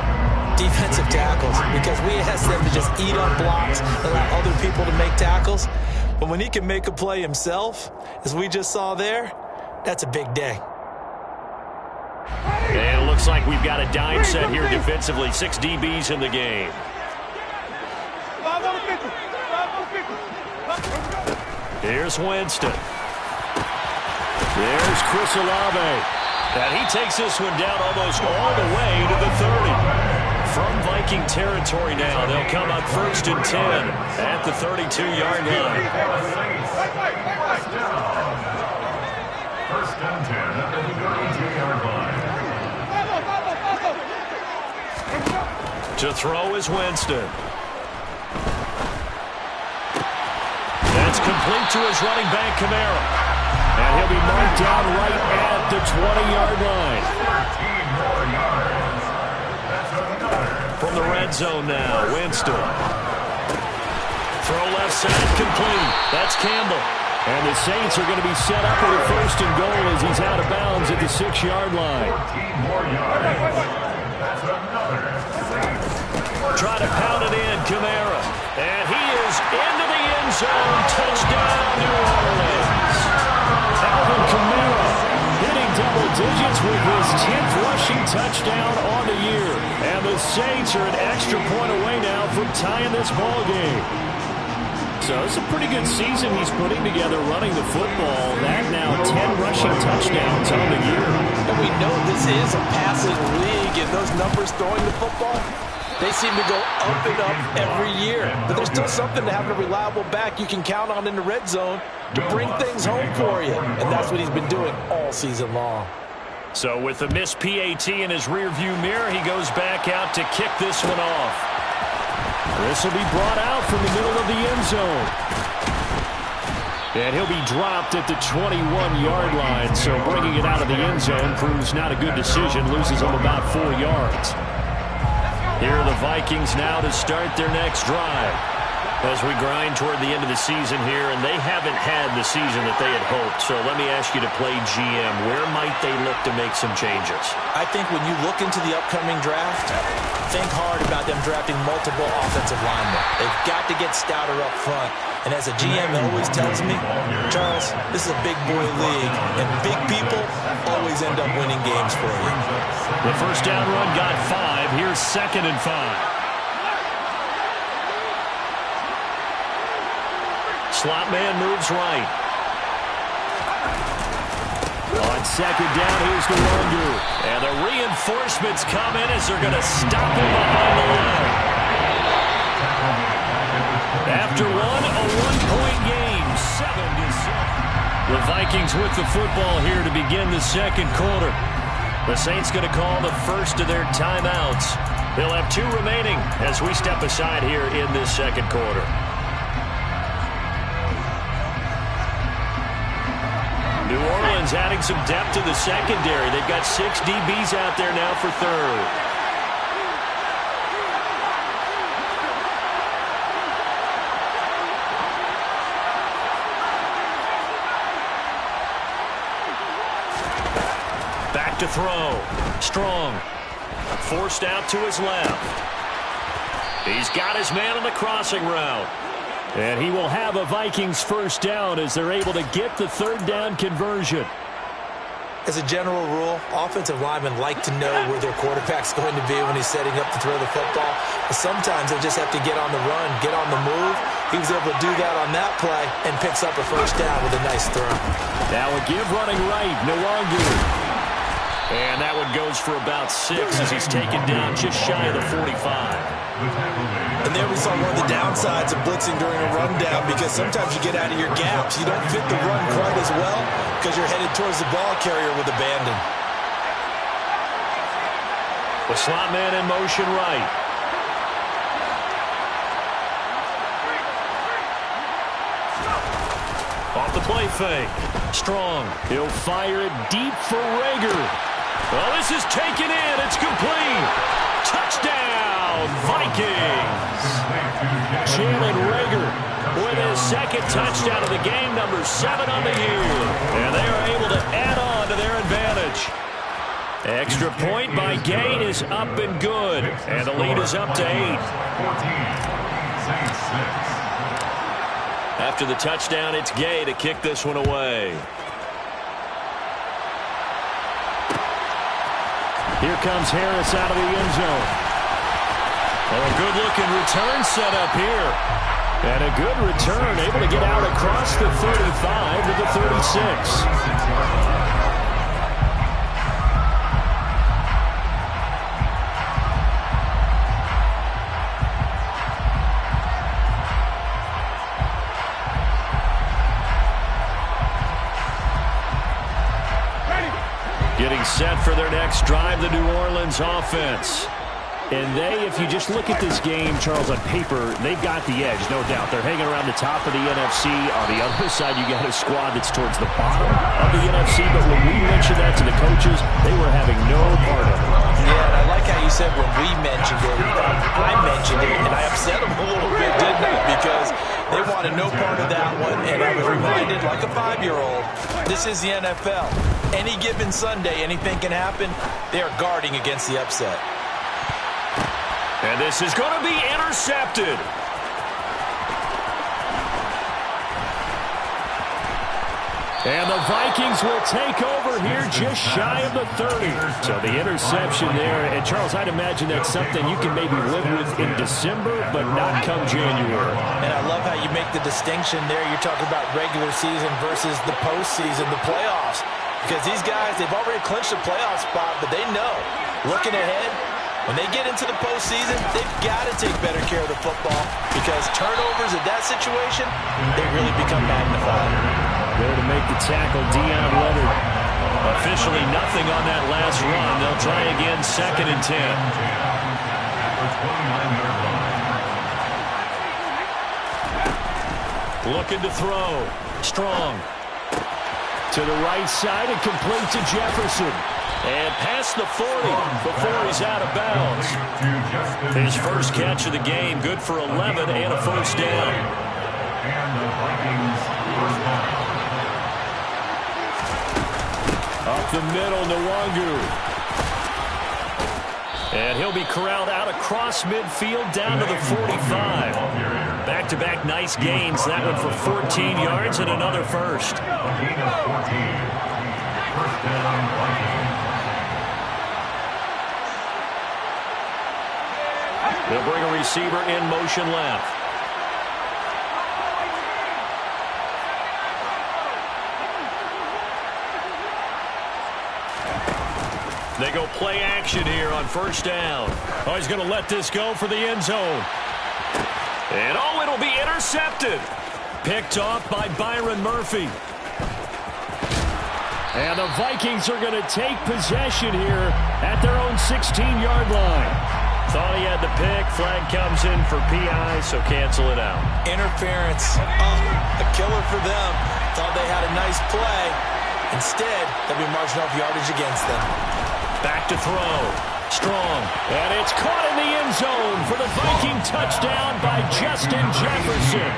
defensive tackles, because we ask them to just eat up blocks, allow other people to make tackles. But when he can make a play himself, as we just saw there, that's a big day. And it looks like we've got a dime set here defensively. 6 DBs in the game. Here's Winston. There's Chris Olave. And he takes this one down almost all the way to the 30. From Viking territory now, they'll come up 1st and 10 at the 32-yard line. 1st and 10 at the 32-yard line. To throw is Winston. That's complete to his running back, Kamara. And he'll be marked down right at the 20-yard line. From the red zone now, Winston. Throw left side, complete. That's Campbell. And the Saints are going to be set up with a 1st and goal as he's out of bounds at the 6-yard line. Try to pound it in, Kamara. And he is into the end zone. Touchdown, New Orleans. Alvin Kamara hitting double digits with his 10th rushing touchdown on the year. And the Saints are an extra point away now from tying this ball game. So it's a pretty good season he's putting together running the football. That now 10 rushing touchdowns on the year. And we know this is a passing league, and those numbers throwing the football, they seem to go up and up every year. But there's still something to having a reliable back you can count on in the red zone to bring things home for you. And that's what he's been doing all season long. So with the missed PAT in his rearview mirror, he goes back out to kick this one off. This will be brought out from the middle of the end zone. And he'll be dropped at the 21-yard line. So bringing it out of the end zone proves not a good decision. Loses him about 4 yards. Here are the Vikings now to start their next drive. As we grind toward the end of the season here, and they haven't had the season that they had hoped. So let me ask you to play GM. Where might they look to make some changes? I think when you look into the upcoming draft, think hard about them drafting multiple offensive linemen. They've got to get stouter up front. And as a GM always tells me, Charles, this is a big boy league, and big people always end up winning games for you. The first down run got 5. Here's 2nd and 5. Slot man moves right. On 2nd down, here's the Wonder. And the reinforcements come in as they're going to stop him behind the line. After a 1-point game, 7-7. The Vikings with the football here to begin the second quarter. The Saints going to call the first of their timeouts. They'll have 2 remaining as we step aside here in this second quarter. New Orleans adding some depth to the secondary. They've got 6 DBs out there now for 3rd. Back to throw. Strong. Forced out to his left. He's got his man on the crossing route. And he will have a Vikings first down as they're able to get the 3rd down conversion. As a general rule, offensive linemen like to know where their quarterback's going to be when he's setting up to throw the football. But sometimes they just have to get on the run, get on the move. He was able to do that on that play and picks up a first down with a nice throw. Now a give running right, no longer. And that one goes for about 6 as he's taken down just shy of the 45. And there we saw one of the downsides of blitzing during a rundown, because sometimes you get out of your gaps. You don't fit the run quite as well because you're headed towards the ball carrier with abandon. The slot man in motion right. Off the play fake. Strong. He'll fire it deep for Rager. Well, this is taken in. It's complete. Touchdown, Vikings. Jalen Rager with his 2nd touchdown of the game, number 7 on the year. And they are able to add on to their advantage. Extra point by Gain is up and good. And the lead is up to 8. After the touchdown, it's Gay to kick this one away. Here comes Harris out of the end zone. Oh, a good-looking return set up here. And a good return, able to get out across the 35 to the 36. Getting set for their next drive, the New Orleans offense. And if you just look at this game, Charles, on paper, they've got the edge, no doubt. They're hanging around the top of the NFC. On the other side, you got a squad that's towards the bottom of the NFC. But when we mentioned that to the coaches, they were having no part of it. Yeah, and I like how you said when we mentioned it. I mentioned it, and I upset them a little bit, didn't I? Because they wanted no part of that one. And I was reminded, like a 5-year-old, this is the NFL. Any given Sunday, anything can happen. They are guarding against the upset. And this is going to be intercepted. And the Vikings will take over here just shy of the 30. So the interception there. And, Charles, I'd imagine that's something you can maybe live with in December, but not come January. And I love how you make the distinction there. You're talking about regular season versus the postseason, the playoffs. Because these guys, they've already clinched a playoff spot, but they know, looking ahead, when they get into the postseason, they've got to take better care of the football because turnovers in that situation, they really become magnified. There to make the tackle, Deion Leonard. Officially nothing on that last run. They'll try again, 2nd and 10. Looking to throw. Strong. To the right side and complete to Jefferson. And past the 40 before he's out of bounds. His first catch of the game, good for 11 and a first down. Up the middle, Nwangu. And he'll be corralled out across midfield down to the 45. Back-to-back nice gains. That one for 14 yards and another first. They'll bring a receiver in motion left. They go play action here on first down. Oh, he's going to let this go for the end zone. And it'll be intercepted. Picked off by Byron Murphy. And the Vikings are going to take possession here at their own 16-yard line. Thought he had the pick. Flag comes in for PI, so cancel it out. Interference. A killer for them. Thought they had a nice play. Instead, they'll be marching off yardage against them. Back to throw. Strong. And it's caught in the end zone for the Viking touchdown by Justin Jefferson.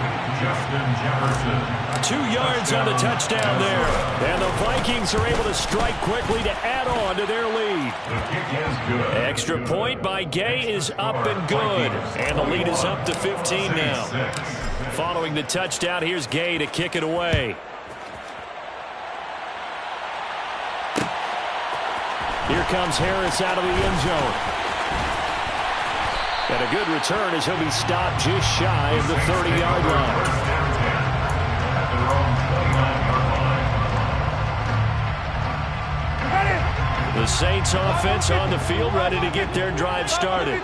2 yards on the touchdown there. And the Vikings are able to strike quickly to add on to their lead. Extra point by Gay is up and good. And the lead is up to 15 now. Following the touchdown, here's Gay to kick it away. Here comes Harris out of the end zone. And a good return as he'll be stopped just shy of the 30-yard line. The Saints offense on the field, ready to get their drive started.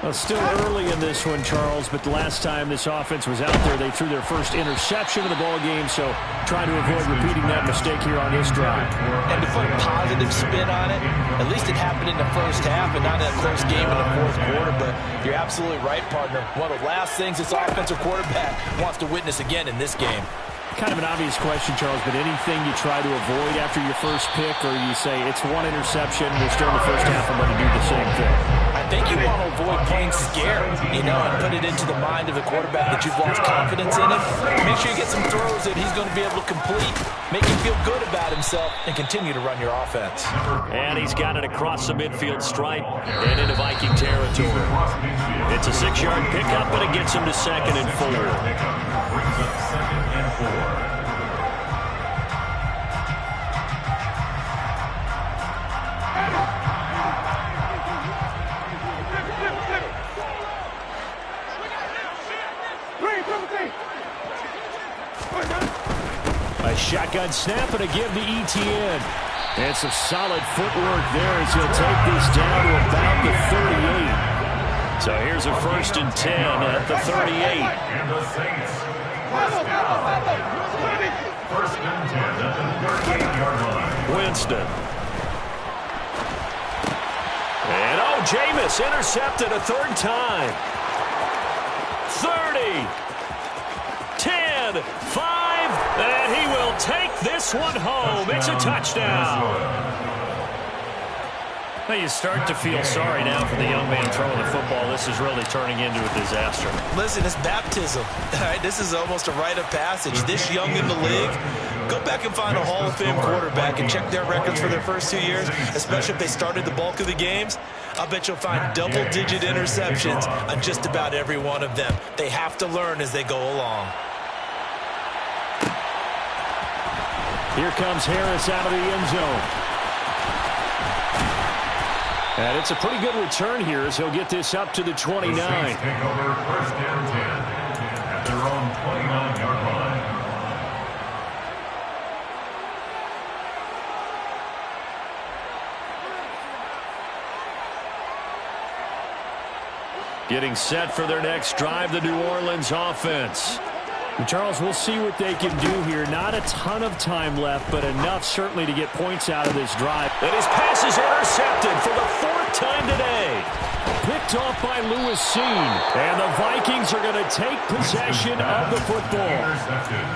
Well, still early in this one, Charles, but the last time this offense was out there, they threw their first interception of the ball game, so trying to avoid repeating that mistake here on this drive. And to put a positive spin on it, at least it happened in the first half and not in a close game in the fourth quarter, but you're absolutely right, partner. One of the last things this offensive quarterback wants to witness again in this game. Kind of an obvious question, Charles, but anything you try to avoid after your first pick, or you say it's one interception, we're still in the first half, I'm going to do the same thing? I think you want to avoid playing scared, and put it into the mind of the quarterback that you've lost confidence in him. Make sure you get some throws that he's going to be able to complete, make him feel good about himself, and continue to run your offense. And he's got it across the midfield stripe and into Viking territory. It's a 6-yard pickup, but it gets him to 2nd and 4. A shotgun snap and a give to ETN. And some solid footwork there as he'll take this down to about the 38. So here's a 1st and 10 at the 38. And the Saints. First and 10 at the 38-yard line. Winston. And Jameis intercepted a third time. 30, 10, 5, and he will take this one home. It's a touchdown. Well, you start to feel sorry now for the young man throwing the football. This is really turning into a disaster. Listen, it's baptism. All right, this is almost a rite of passage. This young in the league, go back and find a Hall of Fame quarterback and check their records for their first 2 years, especially if they started the bulk of the games. I'll bet you'll find double-digit interceptions on just about every one of them. They have to learn as they go along. Here comes Harris out of the end zone. And it's a pretty good return here as he'll get this up to the 29. The Saints take over 1st and 10 at their own 29-yard line. Getting set for their next drive, the New Orleans offense. And Charles, we'll see what they can do here. Not a ton of time left, but enough certainly to get points out of this drive. And his pass is intercepted for the 4th time today. Picked off by Lewis Seen. And the Vikings are going to take possession of the football.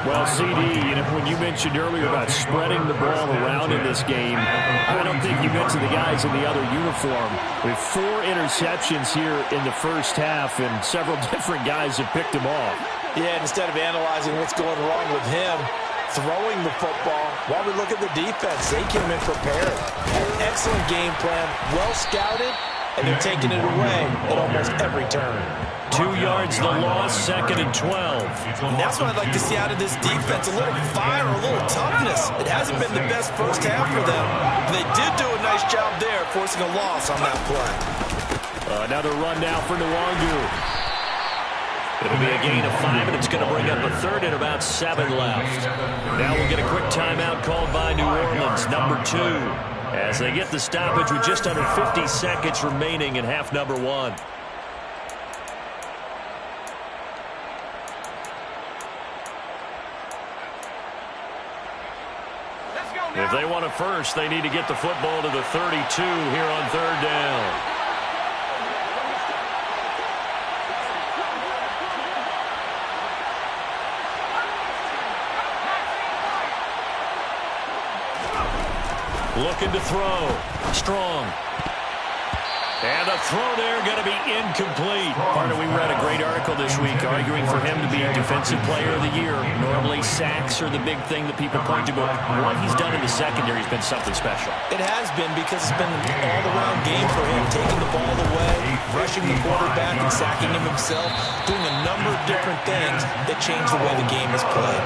Well, CD, when you mentioned earlier about spreading the ball around in this game, I don't think you mentioned the guys in the other uniform. With 4 interceptions here in the first half, and several different guys have picked them off. Yeah, and instead of analyzing what's going wrong with him, throwing the football, while we look at the defense, they came in prepared. Excellent game plan, well scouted, and they're taking it away at almost every turn. 2 yards the loss, 2nd and 12. And that's what I'd like to see out of this defense, a little fire, a little toughness. It hasn't been the best first half for them. They did do a nice job there, forcing a loss on that play. Another run now for Nwangu. It'll be a gain of 5, and it's going to bring up a 3rd and about 7 left. Now we'll get a quick timeout called by New Orleans, number 2, as they get the stoppage with just under 50 seconds remaining in half number 1. If they want a first, they need to get the football to the 32 here on 3rd down. Looking to throw. Strong. And the throw there going to be incomplete. Partner, we read a great article this week arguing for him to be Defensive Player of the Year. Normally sacks are the big thing that people point to, but what he's done in the secondary has been something special. It has been, because it's been an all-around game for him, taking the ball away, rushing the quarterback and sacking him himself, doing a number of different things that change the way the game is played.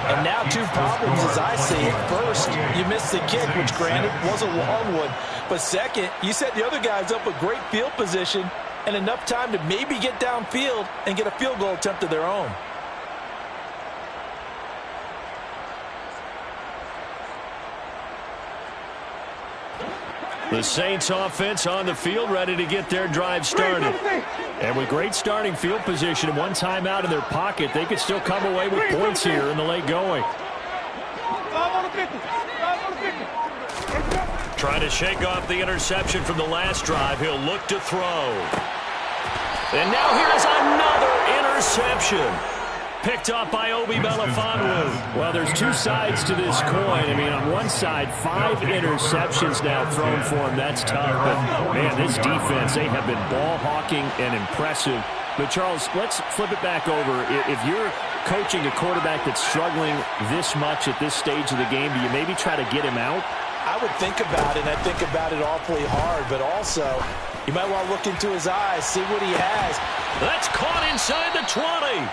And now 2 problems as I see it. First, you missed the kick, which granted was a long one. But second, you set the other guys up with great field position and enough time to maybe get downfield and get a field goal attempt of their own. The Saints offense on the field, ready to get their drive started. And with great starting field position and 1 timeout in their pocket, they could still come away with points here in the late going. Trying to shake off the interception from the last drive. He'll look to throw. And now here's another interception. Picked up by Obi Melifonwu. Well, there's 2 sides to this coin. I mean, on one side, 5 interceptions now thrown for him. That's tough. But, man, this defense, they have been ball hawking and impressive. But, Charles, let's flip it back over. If you're coaching a quarterback that's struggling this much at this stage of the game, do you maybe try to get him out? I would think about it, and I think about it awfully hard. But also, you might want to look into his eyes, see what he has. That's caught inside the 20.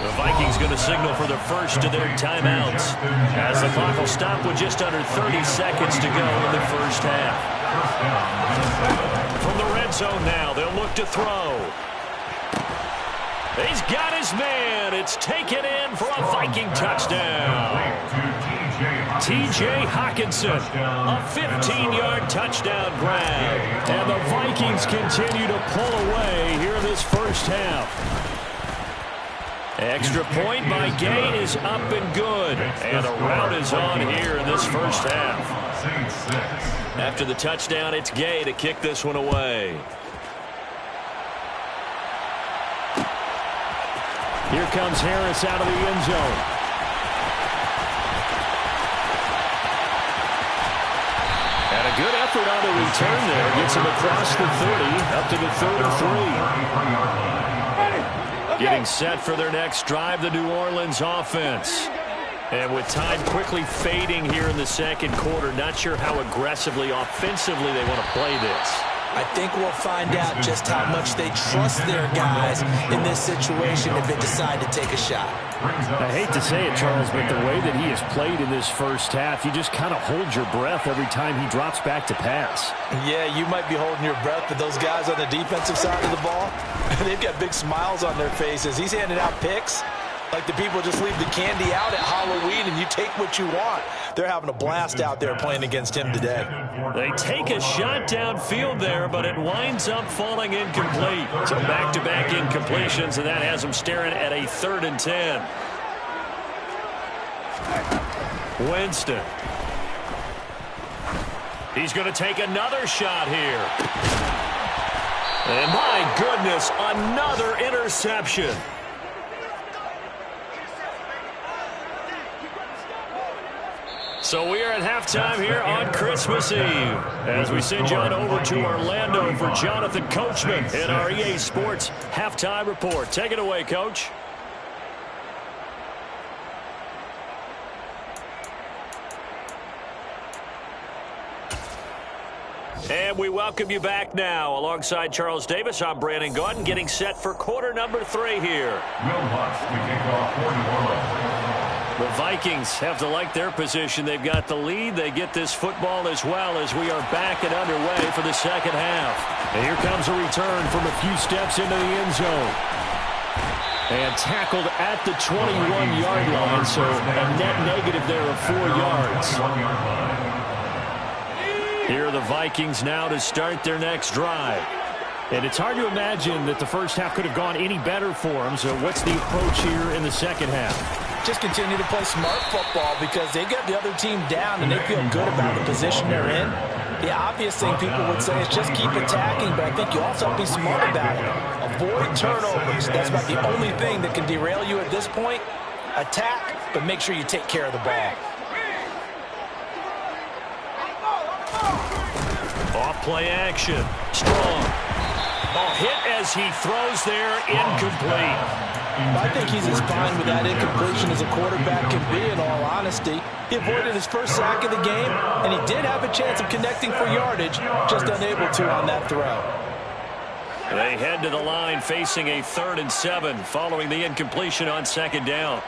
The Vikings going to signal for the first of their timeouts as the clock will stop with just under 30 seconds to go in the first half. From the red zone now, they'll look to throw. He's got his man. It's taken in for a Viking touchdown. T.J. Hockenson, a 15-yard touchdown grab. And the Vikings continue to pull away here in this first half. Extra point by Gay is up and good. And the route is on here in this first half. Saints 6. After the touchdown, it's Gay to kick this one away. Here comes Harris out of the end zone. And a good effort on the return there. Gets him across the 30, up to the 33. Getting set for their next drive, the New Orleans offense. And with time quickly fading here in the second quarter, not sure how aggressively, offensively they want to play this. I think we'll find out just how much they trust their guys in this situation if they decide to take a shot. I hate to say it, Charles, but the way that he has played in this first half, you just kind of hold your breath every time he drops back to pass. Yeah, you might be holding your breath, but those guys on the defensive side of the ball, they've got big smiles on their faces. He's handing out picks like the people just leave the candy out at Halloween and you take what you want. They're having a blast out there playing against him today. They take a shot downfield there, but it winds up falling incomplete. So back-to-back incompletions, and that has them staring at a 3rd and 10. Winston. He's going to take another shot here. And my goodness, another interception. So we are at halftime here on Christmas Eve as we send you on over to Orlando for Jonathan Coachman in our EA Sports Halftime Report. Take it away, Coach. And we welcome you back now. Alongside Charles Davis, I'm Brandon Gaudin, getting set for quarter number 3 here. Will Lutz to kick off for New Orleans. The Vikings have to like their position. They've got the lead. They get this football as well as we are back and underway for the second half. And here comes a return from a few steps into the end zone. And tackled at the 21-yard line, so a net negative there of 4 yards. Here are the Vikings now to start their next drive. And it's hard to imagine that the first half could have gone any better for them. So what's the approach here in the second half? Just continue to play smart football because they got the other team down and they feel good about the position they're in. The obvious thing people would say is just keep attacking, but I think you also have to be smart about it. Avoid turnovers. That's about the only thing that can derail you at this point. Attack, but make sure you take care of the ball. Off play action. Strong. A hit as he throws there, incomplete. I think he's as fine with that incompletion as a quarterback can be, in all honesty. He avoided his first sack of the game, and he did have a chance of connecting for yardage, just unable to on that throw. They head to the line facing a 3rd and 7 following the incompletion on 2nd down.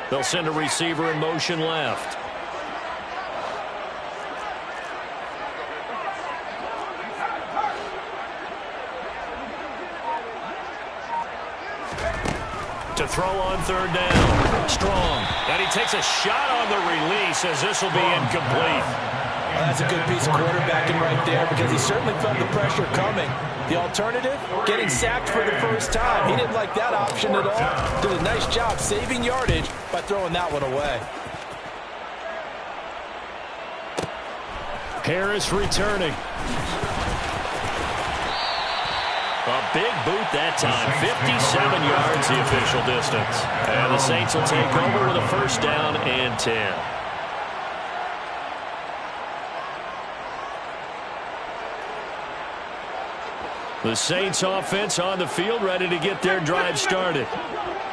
They'll send a receiver in motion left. To throw on 3rd down. Strong. And he takes a shot on the release as this will be incomplete. Well, that's a good piece of quarterbacking right there because he certainly felt the pressure coming. The alternative, getting sacked for the first time. He didn't like that option at all. Did a nice job saving yardage by throwing that one away. Harris returning. A big boot that time. 57 yards the official distance. And the Saints will take over with a 1st down and 10. The Saints offense on the field, ready to get their drive started.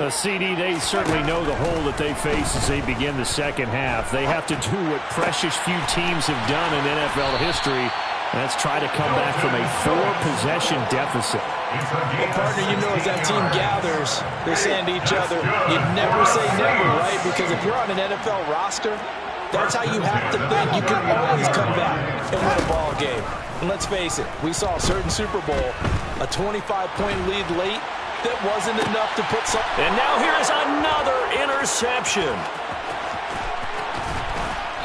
CD, they certainly know the hole that they face as they begin the second half. They have to do what precious few teams have done in NFL history. That's try to come back from a 4-possession deficit. Well, partner, you know as that team gathers, they're saying to each other, you never say never, right? Because if you're on an NFL roster, that's how you have to think. You can always come back and win a ball game. And let's face it, we saw a certain Super Bowl, a 25-point lead late, that wasn't enough to put some. And now here is another interception.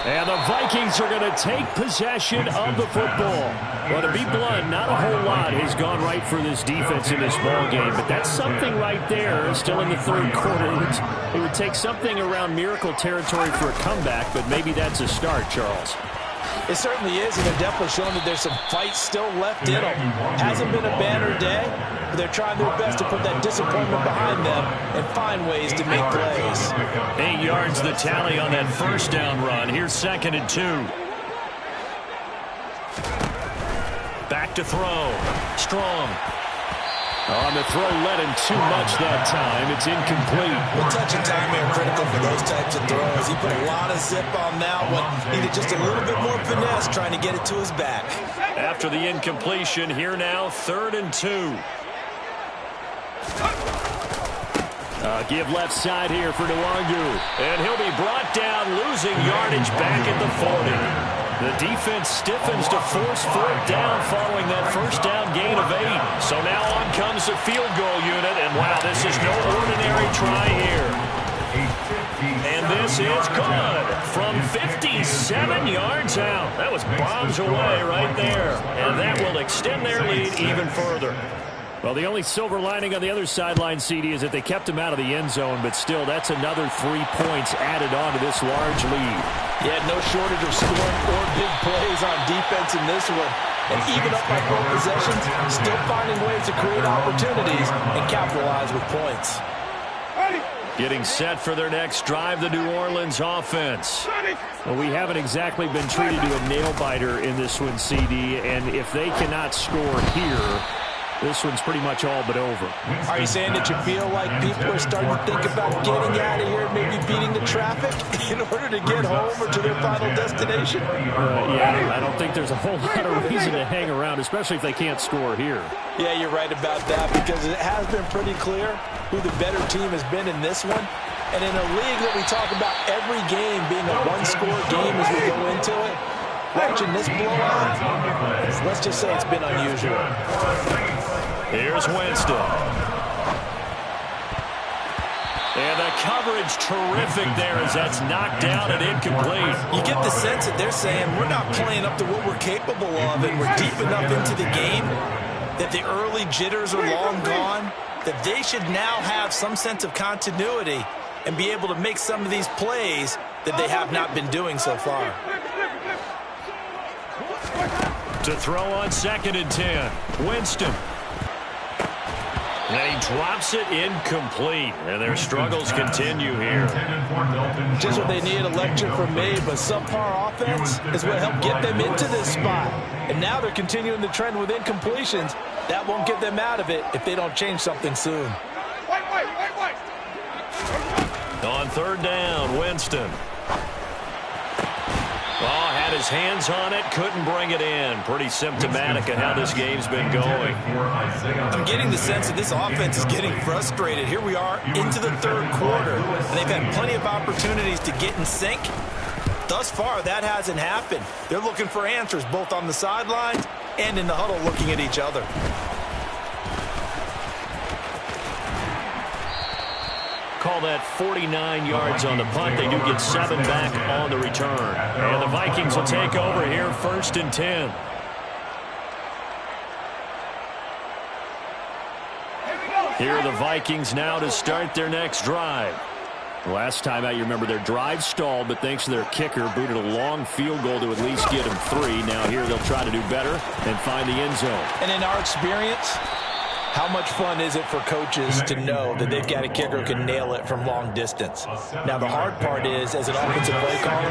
And the Vikings are going to take possession of the football. Well, to be blunt, not a whole lot has gone right for this defense in this ball game, but that's something right there. Still in the third quarter. It would take something around miracle territory for a comeback, but maybe that's a start, Charles. It certainly is, and they're definitely showing that there's some fight still left in them. Hasn't been a banner day, but they're trying their best to put that disappointment behind them and find ways to make plays. 8 yards the tally on that first down run. Here's 2nd and 2. Back to throw. Strong. On the throw, led him too much that time. It's incomplete. Well, touch and time are critical for those types of throws. He put a lot of zip on that one. Needed just a little bit more finesse trying to get it to his back. After the incompletion, here now, 3rd and 2. Give left side here for Nwangu. And he'll be brought down, losing yardage back at the 40. The defense stiffens to force 4th down following that first down gain of 8. So now on comes the field goal unit, and wow, this is no ordinary try here. And this is good from 57 yards out. That was bombs away right there, and that will extend their lead even further. Well, the only silver lining on the other sideline, CD, is that they kept him out of the end zone, but still, that's another 3 points added on to this large lead. Yeah, no shortage of scoring or big plays on defense in this one. And even up by 4 possessions, still finding ways to create opportunities and capitalize with points. Getting set for their next drive, the New Orleans offense. Well, we haven't exactly been treated to a nail-biter in this one, CD, and if they cannot score here, this one's pretty much all but over. Are you saying that you feel like people are starting to think about getting out of here, maybe beating the traffic in order to get home or to their final destination? Yeah, I don't think there's a whole lot of reason to hang around, especially if they can't score here. Yeah, you're right about that, because it has been pretty clear who the better team has been in this one. And in a league that we talk about every game being a one-score game as we go into it, watching this blowout, let's just say it's been unusual. Here's Winston. And the coverage terrific there as that's knocked down and incomplete. You get the sense that they're saying we're not playing up to what we're capable of, and we're deep enough into the game that the early jitters are long gone, that they should now have some sense of continuity and be able to make some of these plays that they have not been doing so far. To throw on 2nd and 10. Winston. And he drops it incomplete. And their struggles continue here. Just what they need, a lecture from me, but subpar offense is what helped get them into this spot. And now they're continuing the trend with incompletions. That won't get them out of it if they don't change something soon. On 3rd down, Winston. Oh, had his hands on it, couldn't bring it in. Pretty symptomatic of how this game's been going. I'm getting the sense that this offense is getting frustrated. Here we are into the 3rd quarter, and they've had plenty of opportunities to get in sync. Thus far, that hasn't happened. They're looking for answers both on the sidelines and in the huddle looking at each other. Call that 49 yards on the punt. They do get 7 back on the return. And the Vikings will take over here, 1st and 10. Here are the Vikings now to start their next drive. Last time out, you remember their drive stalled, but thanks to their kicker, booted a long field goal to at least get them 3. Now here they'll try to do better and find the end zone. And in our experience, how much fun is it for coaches to know that they've got a kicker who can nail it from long distance? Now, the hard part is, as an offensive play caller,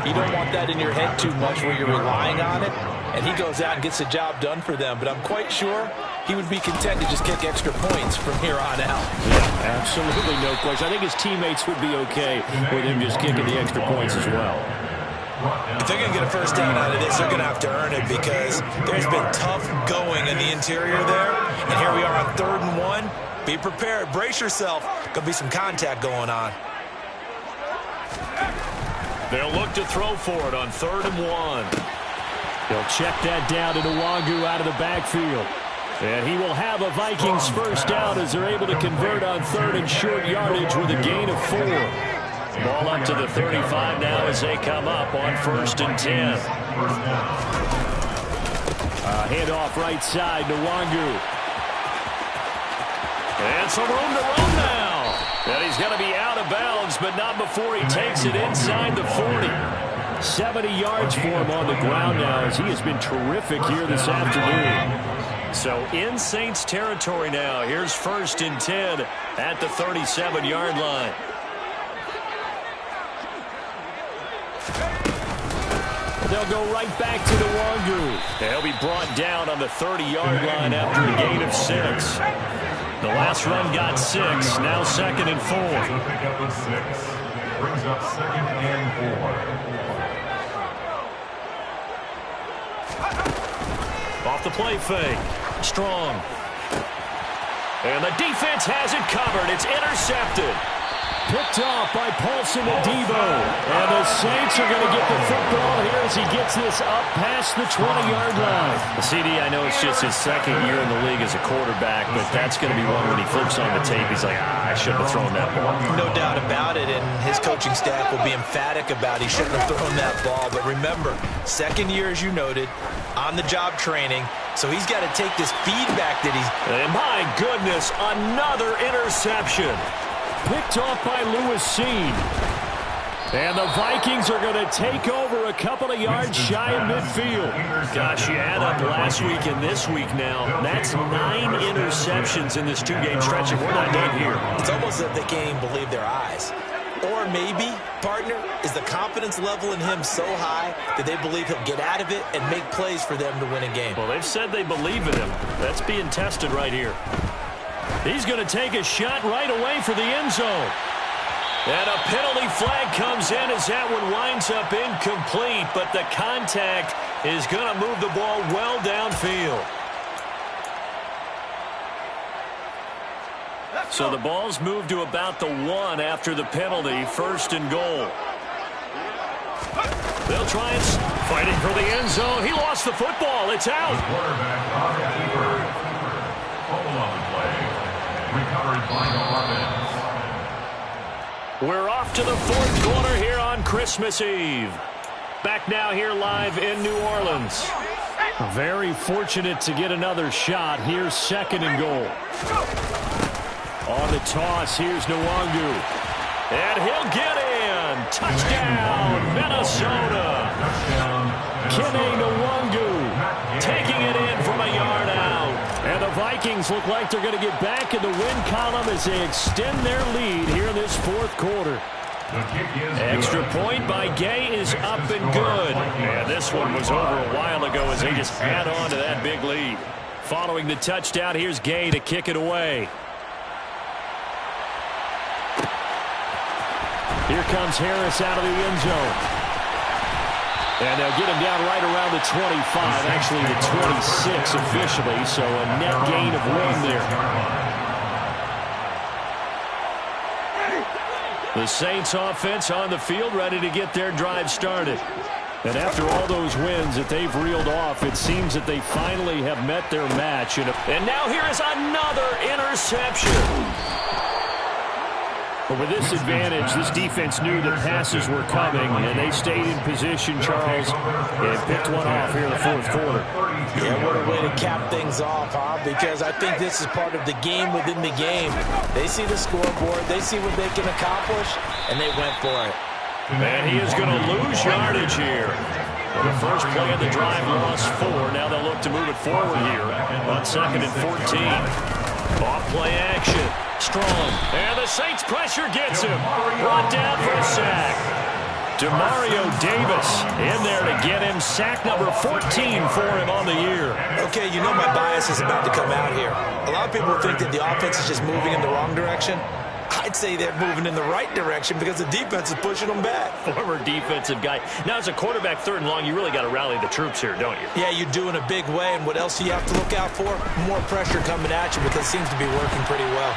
you don't want that in your head too much where you're relying on it, and he goes out and gets the job done for them. But I'm quite sure he would be content to just kick extra points from here on out. Yeah, absolutely, no question. I think his teammates would be okay with him just kicking the extra points as well. If they're going to get a first down out of this, they're going to have to earn it, because there's been tough going in the interior there. And here we are on 3rd and 1. Be prepared. Brace yourself. Going to be some contact going on. They'll look to throw for it on 3rd and 1. They'll check that down to Nwangu out of the backfield. And he will have a Vikings first down as they're able to convert on 3rd and short yardage with a gain of 4. Ball up to the 35 now as they come up on 1st and 10. Handoff right side to Wangu. And some room to run now. And he's going to be out of bounds, but not before he takes it inside the 40. 70 yards for him on the ground now as he has been terrific here this afternoon. So in Saints territory now. Here's 1st and 10 at the 37-yard line. They'll go right back to the Wangu. He'll be brought down on the 30-yard line after a gain of 6. The last run got 6. Now 2nd and 4. He'll pick up the 6. Brings up 2nd and 4. Off the play fake. Strong. And the defense has it covered. It's intercepted. Picked off by Paulson Adebo. And the Saints are going to get the football here as he gets this up past the 20-yard line. The CD, I know it's just his 2nd year in the league as a quarterback, but that's going to be one when he flips on the tape. He's like, I shouldn't have thrown that ball. No doubt about it, and his coaching staff will be emphatic about he shouldn't have thrown that ball. But remember, 2nd year, as you noted, on-the-job training, so he's got to take this feedback that he's... And my goodness, another interception. Picked off by Lewis Seen. And the Vikings are going to take over a couple of yards shy of midfield. Gosh, you add up last week and this week now. That's 9 interceptions in this 2-game stretch, and we're not done here. It's almost as if they can't even believe their eyes. Or maybe, partner, is the confidence level in him so high that they believe he'll get out of it and make plays for them to win a game. Well, they've said they believe in him. That's being tested right here. He's going to take a shot right away for the end zone. And a penalty flag comes in as that one winds up incomplete, but the contact is going to move the ball well downfield. So the ball's moved to about the 1 after the penalty, 1st and goal. They'll try and fighting for the end zone. He lost the football. It's out. The quarterback, fumble on the play. Recovered by the offense. We're off to the 4th quarter here on Christmas Eve. Back now here live in New Orleans. Very fortunate to get another shot. Here's 2nd and goal. On the toss, here's Nwangu. And he'll get in. Touchdown, Minnesota. Kene Nwangu taking it in from a yard out. And the Vikings look like they're going to get back in the win column as they extend their lead here in this 4th quarter. Extra point by Gay is up and good. And this one was over a while ago as they just add on to that big lead. Following the touchdown, here's Gay to kick it away. Here comes Harris out of the end zone. And they'll get him down right around the 25, actually the 26 officially, so a net gain of 1 there. The Saints offense on the field ready to get their drive started. And after all those wins that they've reeled off, it seems that they finally have met their match. And now here is another interception. But with this advantage, this defense knew that passes were coming, and they stayed in position, Charles, and picked one off here in the 4th quarter. Yeah, what a way to cap things off, huh? Because I think this is part of the game within the game. They see the scoreboard, they see what they can accomplish, and they went for it. And he is going to lose yardage here. Well, the first play of the drive lost 4. Now they'll look to move it forward here on 2nd and 14. Off play action. Strong. And the Saints pressure gets him. Brought down for a sack. Demario Davis in there to get him sack number 14 for him on the year. Okay, you know my bias is about to come out here. A lot of people think that the offense is just moving in the wrong direction. I'd say they're moving in the right direction because the defense is pushing them back. Former defensive guy. Now, as a quarterback 3rd and long, you really got to rally the troops here, don't you? Yeah, you do in a big way. And what else do you have to look out for? More pressure coming at you, but that seems to be working pretty well.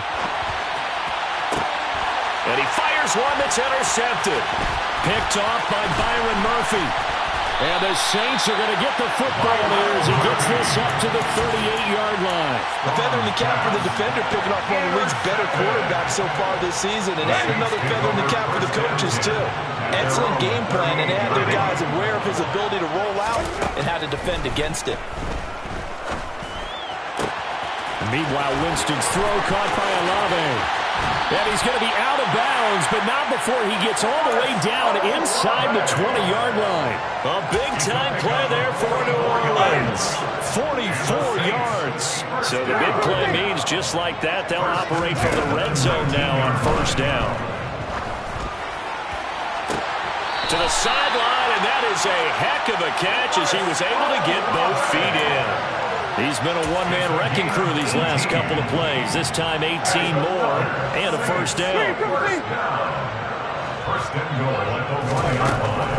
And he fires one that's intercepted. Picked off by Byron Murphy. And the Saints are going to get the football there as he gets this up to the 38-yard line. A feather in the cap for the defender, picking off one of the league's better quarterbacks so far this season, and add another feather in the cap for the coaches, too. Excellent game plan, and they had their guys aware of his ability to roll out and how to defend against it. Meanwhile, Winston's throw caught by Olave. And he's going to be out of bounds, but not before he gets all the way down inside the 20-yard line. A big-time play there for New Orleans. 44 yards. So the big play means just like that, they'll operate from the red zone now on first down. To the sideline, and that is a heck of a catch as he was able to get both feet in. He's been a one-man wrecking crew these last couple of plays. This time 18 more and a first down.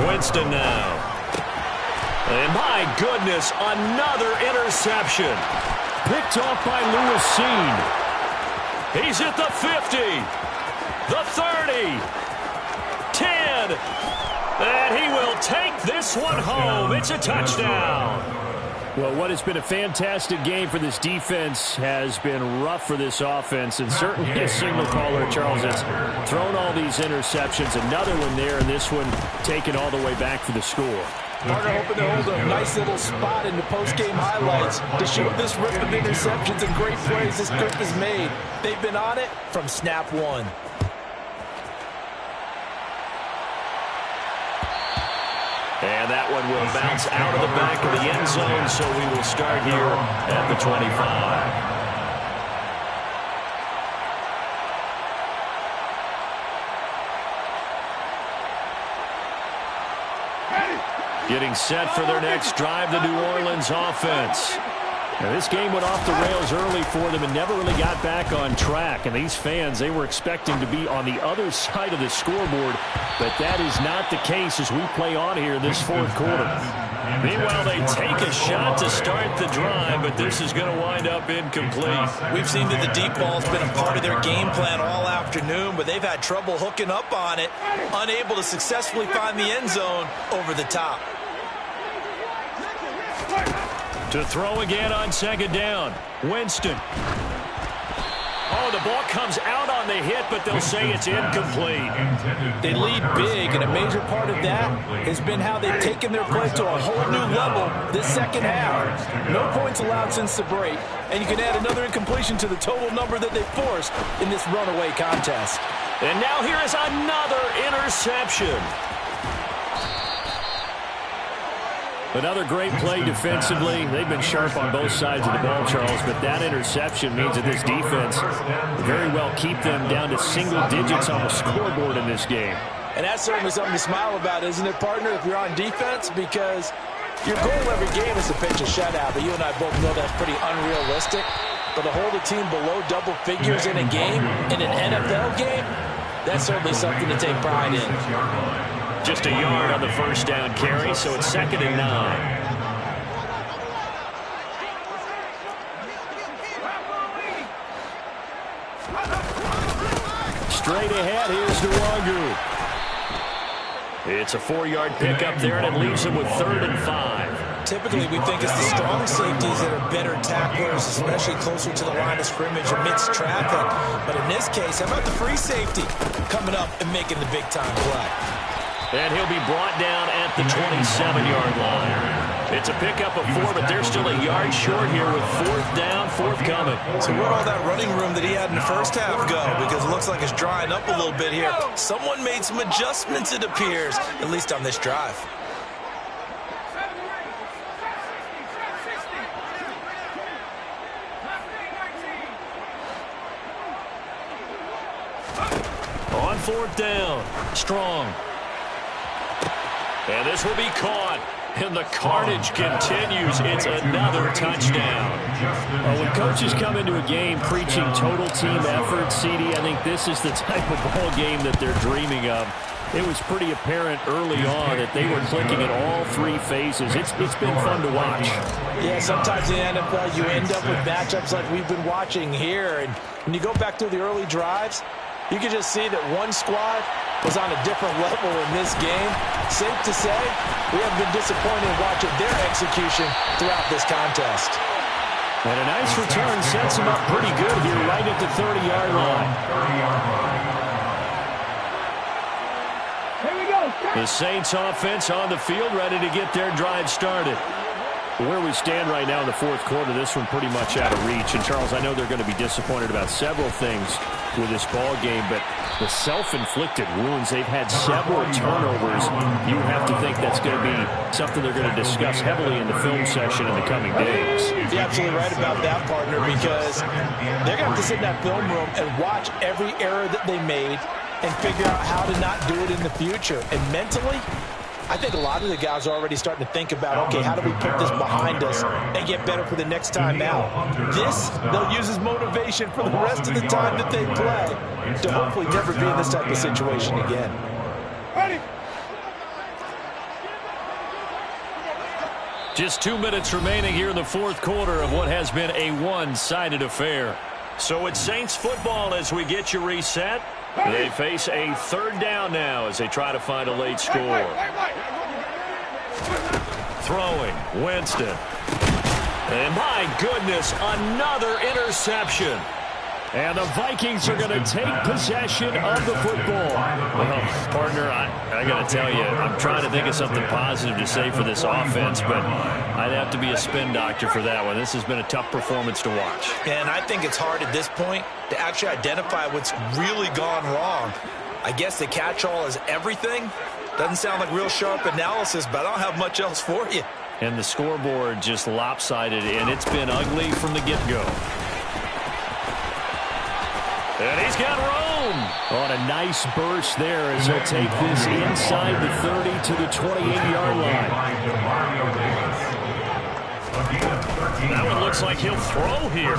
Winston now. And my goodness, another interception. Picked off by Lewis Seen. He's at the 50, the 30, 10. And he will take this one home. It's a touchdown. Well, what has been a fantastic game for this defense has been rough for this offense, and certainly a signal caller, Charles, that's thrown all these interceptions. Another one there, and this one taken all the way back for the score. Partner hoping to hold a nice little spot in the post-game highlights to show this rip of interceptions and great plays this group has made. They've been on it from snap one. And that one will bounce out of the back of the end zone, so we will start here at the 25. Getting set for their next drive, the New Orleans offense. Now, this game went off the rails early for them and never really got back on track. And these fans, they were expecting to be on the other side of the scoreboard, but that is not the case as we play on here in this fourth quarter. Meanwhile, they take a shot to start the drive, but this is going to wind up incomplete. We've seen that the deep ball's been a part of their game plan all afternoon, but they've had trouble hooking up on it, unable to successfully find the end zone over the top. To throw again on second down. Winston. Oh, the ball comes out on the hit, but they'll say it's incomplete. They lead big, and a major part of that has been how they've taken their play to a whole new level this second half. No points allowed since the break, and you can add another incompletion to the total number that they forced in this runaway contest. And now here is another interception. Another great play defensively. They've been sharp on both sides of the ball, Charles, but that interception means that this defense very well keep them down to single digits on the scoreboard in this game. And that's certainly something to smile about, isn't it, partner, if you're on defense? Because your goal every game is to pitch a shutout, but you and I both know that's pretty unrealistic. But to hold a team below double figures in a game, in an NFL game, that's certainly something to take pride in. Just a yard on the first down carry, so it's 2nd and 9. Straight ahead, here's Nwangu. It's a 4-yard pickup there, and it leaves him with 3rd and 5. Typically, we think it's the strong safeties that are better tacklers, especially closer to the line of scrimmage amidst traffic. But in this case, how about the free safety coming up and making the big-time play? And he'll be brought down at the 27-yard line. It's a pickup of 4, but they're still a yard short here with 4th down, forthcoming. So where'd all that running room that he had in the first half go? Because it looks like it's drying up a little bit here. Someone made some adjustments, it appears, at least on this drive. On 4th down, Strong. And this will be caught. And the carnage continues. It's another touchdown. When coaches come into a game preaching total team effort, CD, I think this is the type of ball game that they're dreaming of. It was pretty apparent early on that they were clicking at all 3 phases. It's been fun to watch. Yeah, sometimes in the NFL you end up with matchups like we've been watching here. And when you go back to the early drives, You could just see that one squad was on a different level in this game. Safe to say, we have been disappointed in watching their execution throughout this contest. And a nice return sets him up pretty good here right at the 30-yard line. Here we go. The Saints offense on the field, ready to get their drive started. Where we stand right now in the fourth quarter, this one pretty much out of reach. And, Charles, I know they're going to be disappointed about several things with this ball game, but the self-inflicted wounds, they've had several turnovers. You have to think that's going to be something they're going to discuss heavily in the film session in the coming days. You're absolutely right about that, partner, because they're going to have to sit in that film room and watch every error that they made and figure out how to not do it in the future. And mentally, I think a lot of the guys are already starting to think about, okay, how do we put this behind us and get better for the next time out? This, they'll use as motivation for the rest of the time that they play to hopefully never be in this type of situation again. Ready. Just 2 minutes remaining here in the fourth quarter of what has been a one-sided affair. So it's Saints football as we get you reset. They face a third down now as they try to find a late score. Throwing, Winston. And my goodness, another interception. And the Vikings are going to take possession of the football. Well, partner, I got to tell you, I'm trying to think of something positive to say for this offense, but I'd have to be a spin doctor for that one. This has been a tough performance to watch. And I think it's hard at this point to actually identify what's really gone wrong. I guess the catch-all is everything. Doesn't sound like real sharp analysis, but I don't have much else for you. And the scoreboard just lopsided, and it's been ugly from the get-go. And he's got room on a nice burst there as he'll take this inside the 30 to the 28-yard line. That one looks like he'll throw here.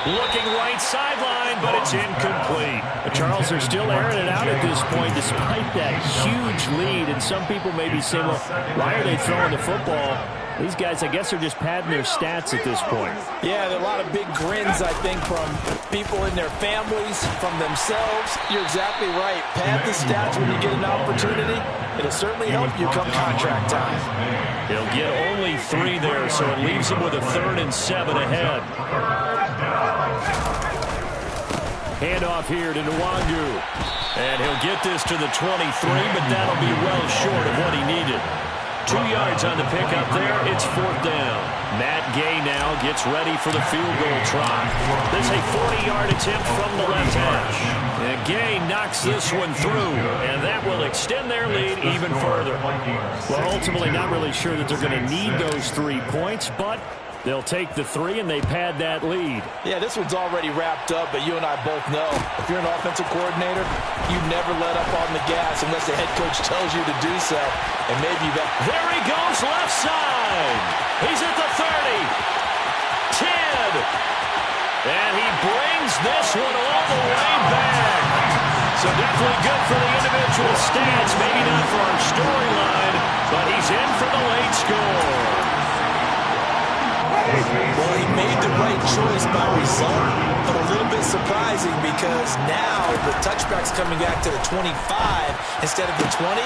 Looking right sideline, but it's incomplete. Charles, they're still airing it out at this point despite that huge lead. And some people may be saying, well, why are they throwing the football? These guys, I guess, are just padding their stats at this point. Yeah, there are a lot of big grins, I think, from people in their families, from themselves. You're exactly right. Pad the stats when you get an opportunity. It'll certainly help you come contract time. He'll get only 3 there, so it leaves him with a 3rd and 7 ahead. Handoff here to Nwangu. And he'll get this to the 23, but that'll be well short of what he needed. 2 yards on the pickup there. It's 4th down. Matt Gay now gets ready for the field goal try. This is a 40-yard attempt from the left hash. And Gay knocks this one through, and that will extend their lead even further. Well, ultimately not really sure that they're going to need those 3 points, but they'll take the 3 and they pad that lead. Yeah, this one's already wrapped up, but you and I both know if you're an offensive coordinator, you never let up on the gas unless the head coach tells you to do so. And maybe you got... There he goes, left side. He's at the 30. 10. And he brings this one all the way back. So definitely good for the individual stats. Maybe not for our storyline, but he's in for the late score. Well, he made the right choice by result, but a little bit surprising because now the touchback's coming back to the 25 instead of the 20.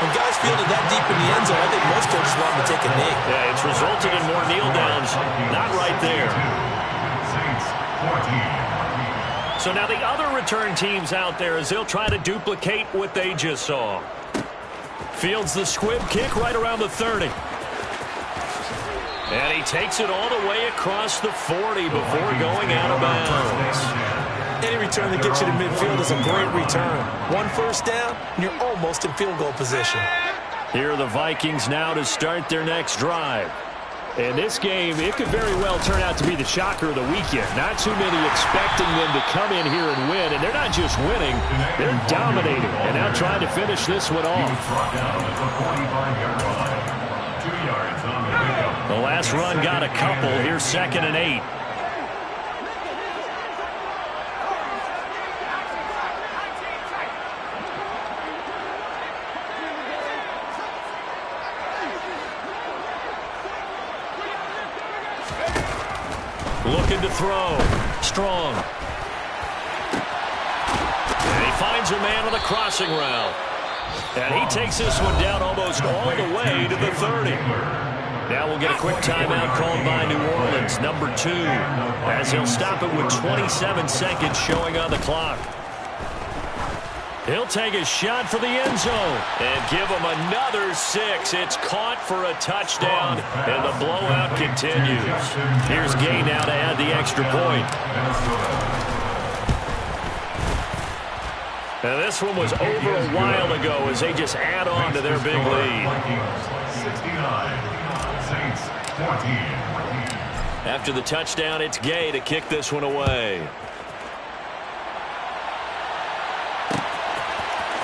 When guys fielded that deep in the end zone, I think most coaches want them to take a knee. Yeah, it's resulted in more kneel downs. Not right there. So now the other return teams out there as they'll try to duplicate what they just saw. Fields the squib kick right around the 30. And he takes it all the way across the 40 before going out of bounds. Any return that gets you to midfield is a great return. 1 first down, and you're almost in field goal position. Here are the Vikings now to start their next drive. And this game, it could very well turn out to be the shocker of the weekend. Not too many expecting them to come in here and win. And they're not just winning, they're dominating. And now trying to finish this one off. The last run got a couple. Here's 2nd and 8. Looking to throw. Strong. finds a man on the crossing route. And he takes this one down almost all the way to the 30. Now we'll get a quick timeout called by New Orleans, number 2, as he'll stop it with 27 seconds showing on the clock. He'll take a shot for the end zone and give him another 6. It's caught for a touchdown, and the blowout continues. Here's Gay now to add the extra point. And this one was over a while ago as they just add on to their big lead. 69, Saints 14. After the touchdown, it's Gay to kick this one away.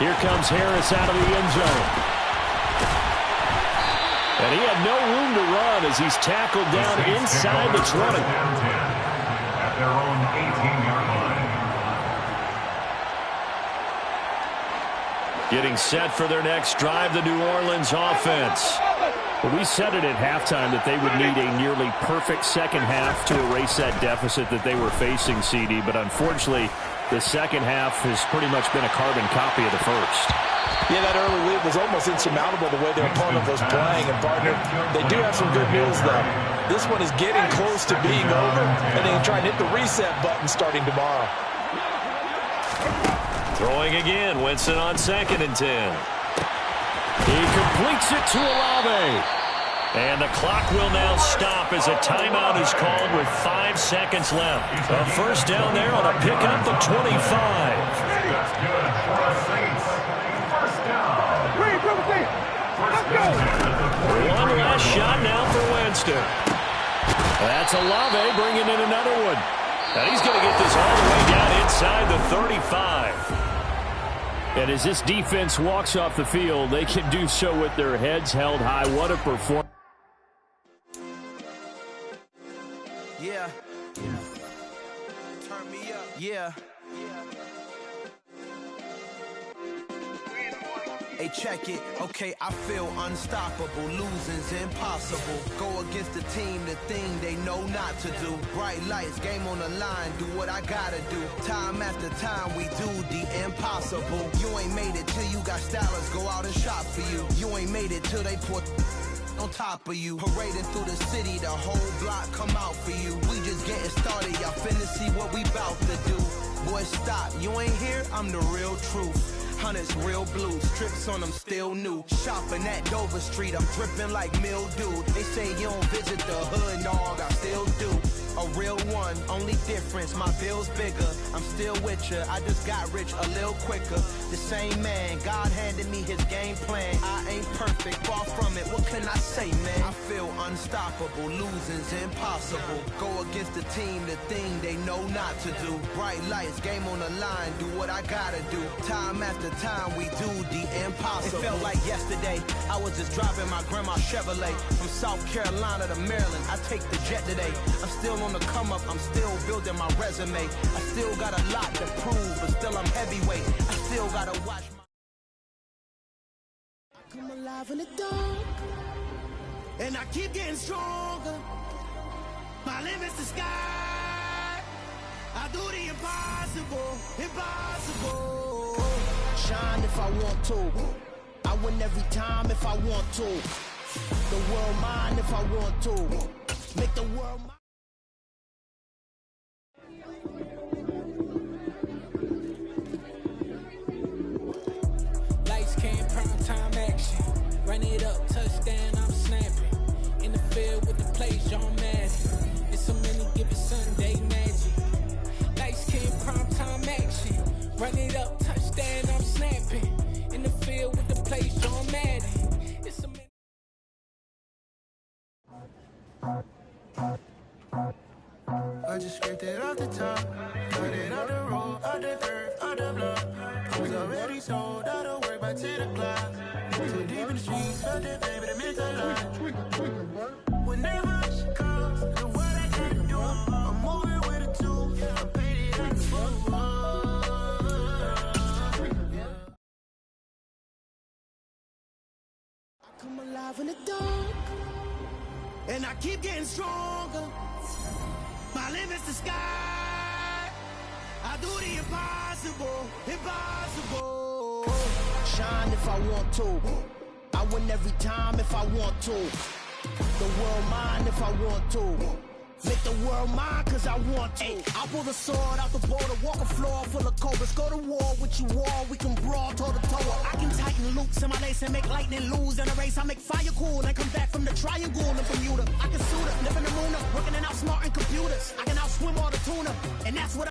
Here comes Harris out of the end zone. And he had no room to run as he's tackled down inside the 20. At their own 18-yard line. Getting set for their next drive, the New Orleans offense. Well, we said it at halftime that they would need a nearly perfect second half to erase that deficit that they were facing, CD. But unfortunately, the second half has pretty much been a carbon copy of the first. Yeah, that early lead was almost insurmountable the way their opponent was playing. And, partner, they do have some good news, though. This one is getting close to being over, and they can try and hit the reset button starting tomorrow. Throwing again, Winston on 2nd and 10. He completes it to Olave. And the clock will now stop as a timeout is called with 5 seconds left. A first down there on a pickup of 25. That's good for the Saints. First down. Let's go. One last shot now for Winston. That's Olave bringing in another one. And he's going to get this all the way down inside the 35. And as this defense walks off the field, they can do so with their heads held high. What a performance. Yeah. Turn me up. Yeah. Hey, check it. Okay, I feel unstoppable. Losing's impossible. Go against the team, the thing they know not to do. Bright lights, game on the line. Do what I gotta do. Time after time, we do the impossible. You ain't made it till you got stylers go out and shop for you. You ain't made it till they put on top of you. Parading through the city, the whole block come out for you. We just getting started, y'all finna see what we bout to do. Boy, stop, you ain't here, I'm the real truth. Hunters, real blue, strips on them still new. Shopping at Dover Street, I'm dripping like mildew. They say you don't visit the hood, dog, I still do. A real one, only difference, my bill's bigger. I'm still with ya, I just got rich a little quicker. The same man, God handed me his game plan. I ain't perfect, far from it, what can I say, man? I feel unstoppable, losing's impossible. Go against the team, the thing they know not to do. Bright lights, game on the line, do what I gotta do. Time after time, we do the impossible. It felt like yesterday, I was just driving my grandma's Chevrolet. From South Carolina to Maryland, I take the jet today. I'm still on the come up, I'm still building my resume. I still got a lot to prove, but still I'm heavyweight. I still gotta watch my... I come alive in the dark, and I keep getting stronger. My limit's the sky. I do the impossible, impossible. Shine if I want to. I win every time if I want to. The world mine if I want to. Make the world mine. Lights came, prime time action. Run it up, touchdown, I'm snapping. In the field with the plays, John Madden. It's so many given Sunday magic. Lights came, prime time action. Run it up, touchdown, I'm snapping. In the field with the plays, John Madden. It's so many. I just scraped it off the top, cut it off the road, off the dirt, off the block. Was already sold, out of work by 10 o'clock. Too deep in the streets, felt it, baby, that meant a lot. Whenever she calls, the what I gotta do, I'm moving with a two, I paid it at the book. I come alive in the dark, and I keep getting stronger. My limit's the sky. I do the impossible. impossible. Shine if I want to. I win every time if I want to. The world mine if I want to. Make the world mine cause I want to. I pull the sword out the border, walk a floor full of cobras. Go to war with you all, we can brawl toe to toe. I can tighten loops in my lace and make lightning lose in a race. I make fire cool and come back from the triangle in Bermuda. I can suit it, live in the moon, working and outsmarting computers. I can outswim all the tuna, and that's what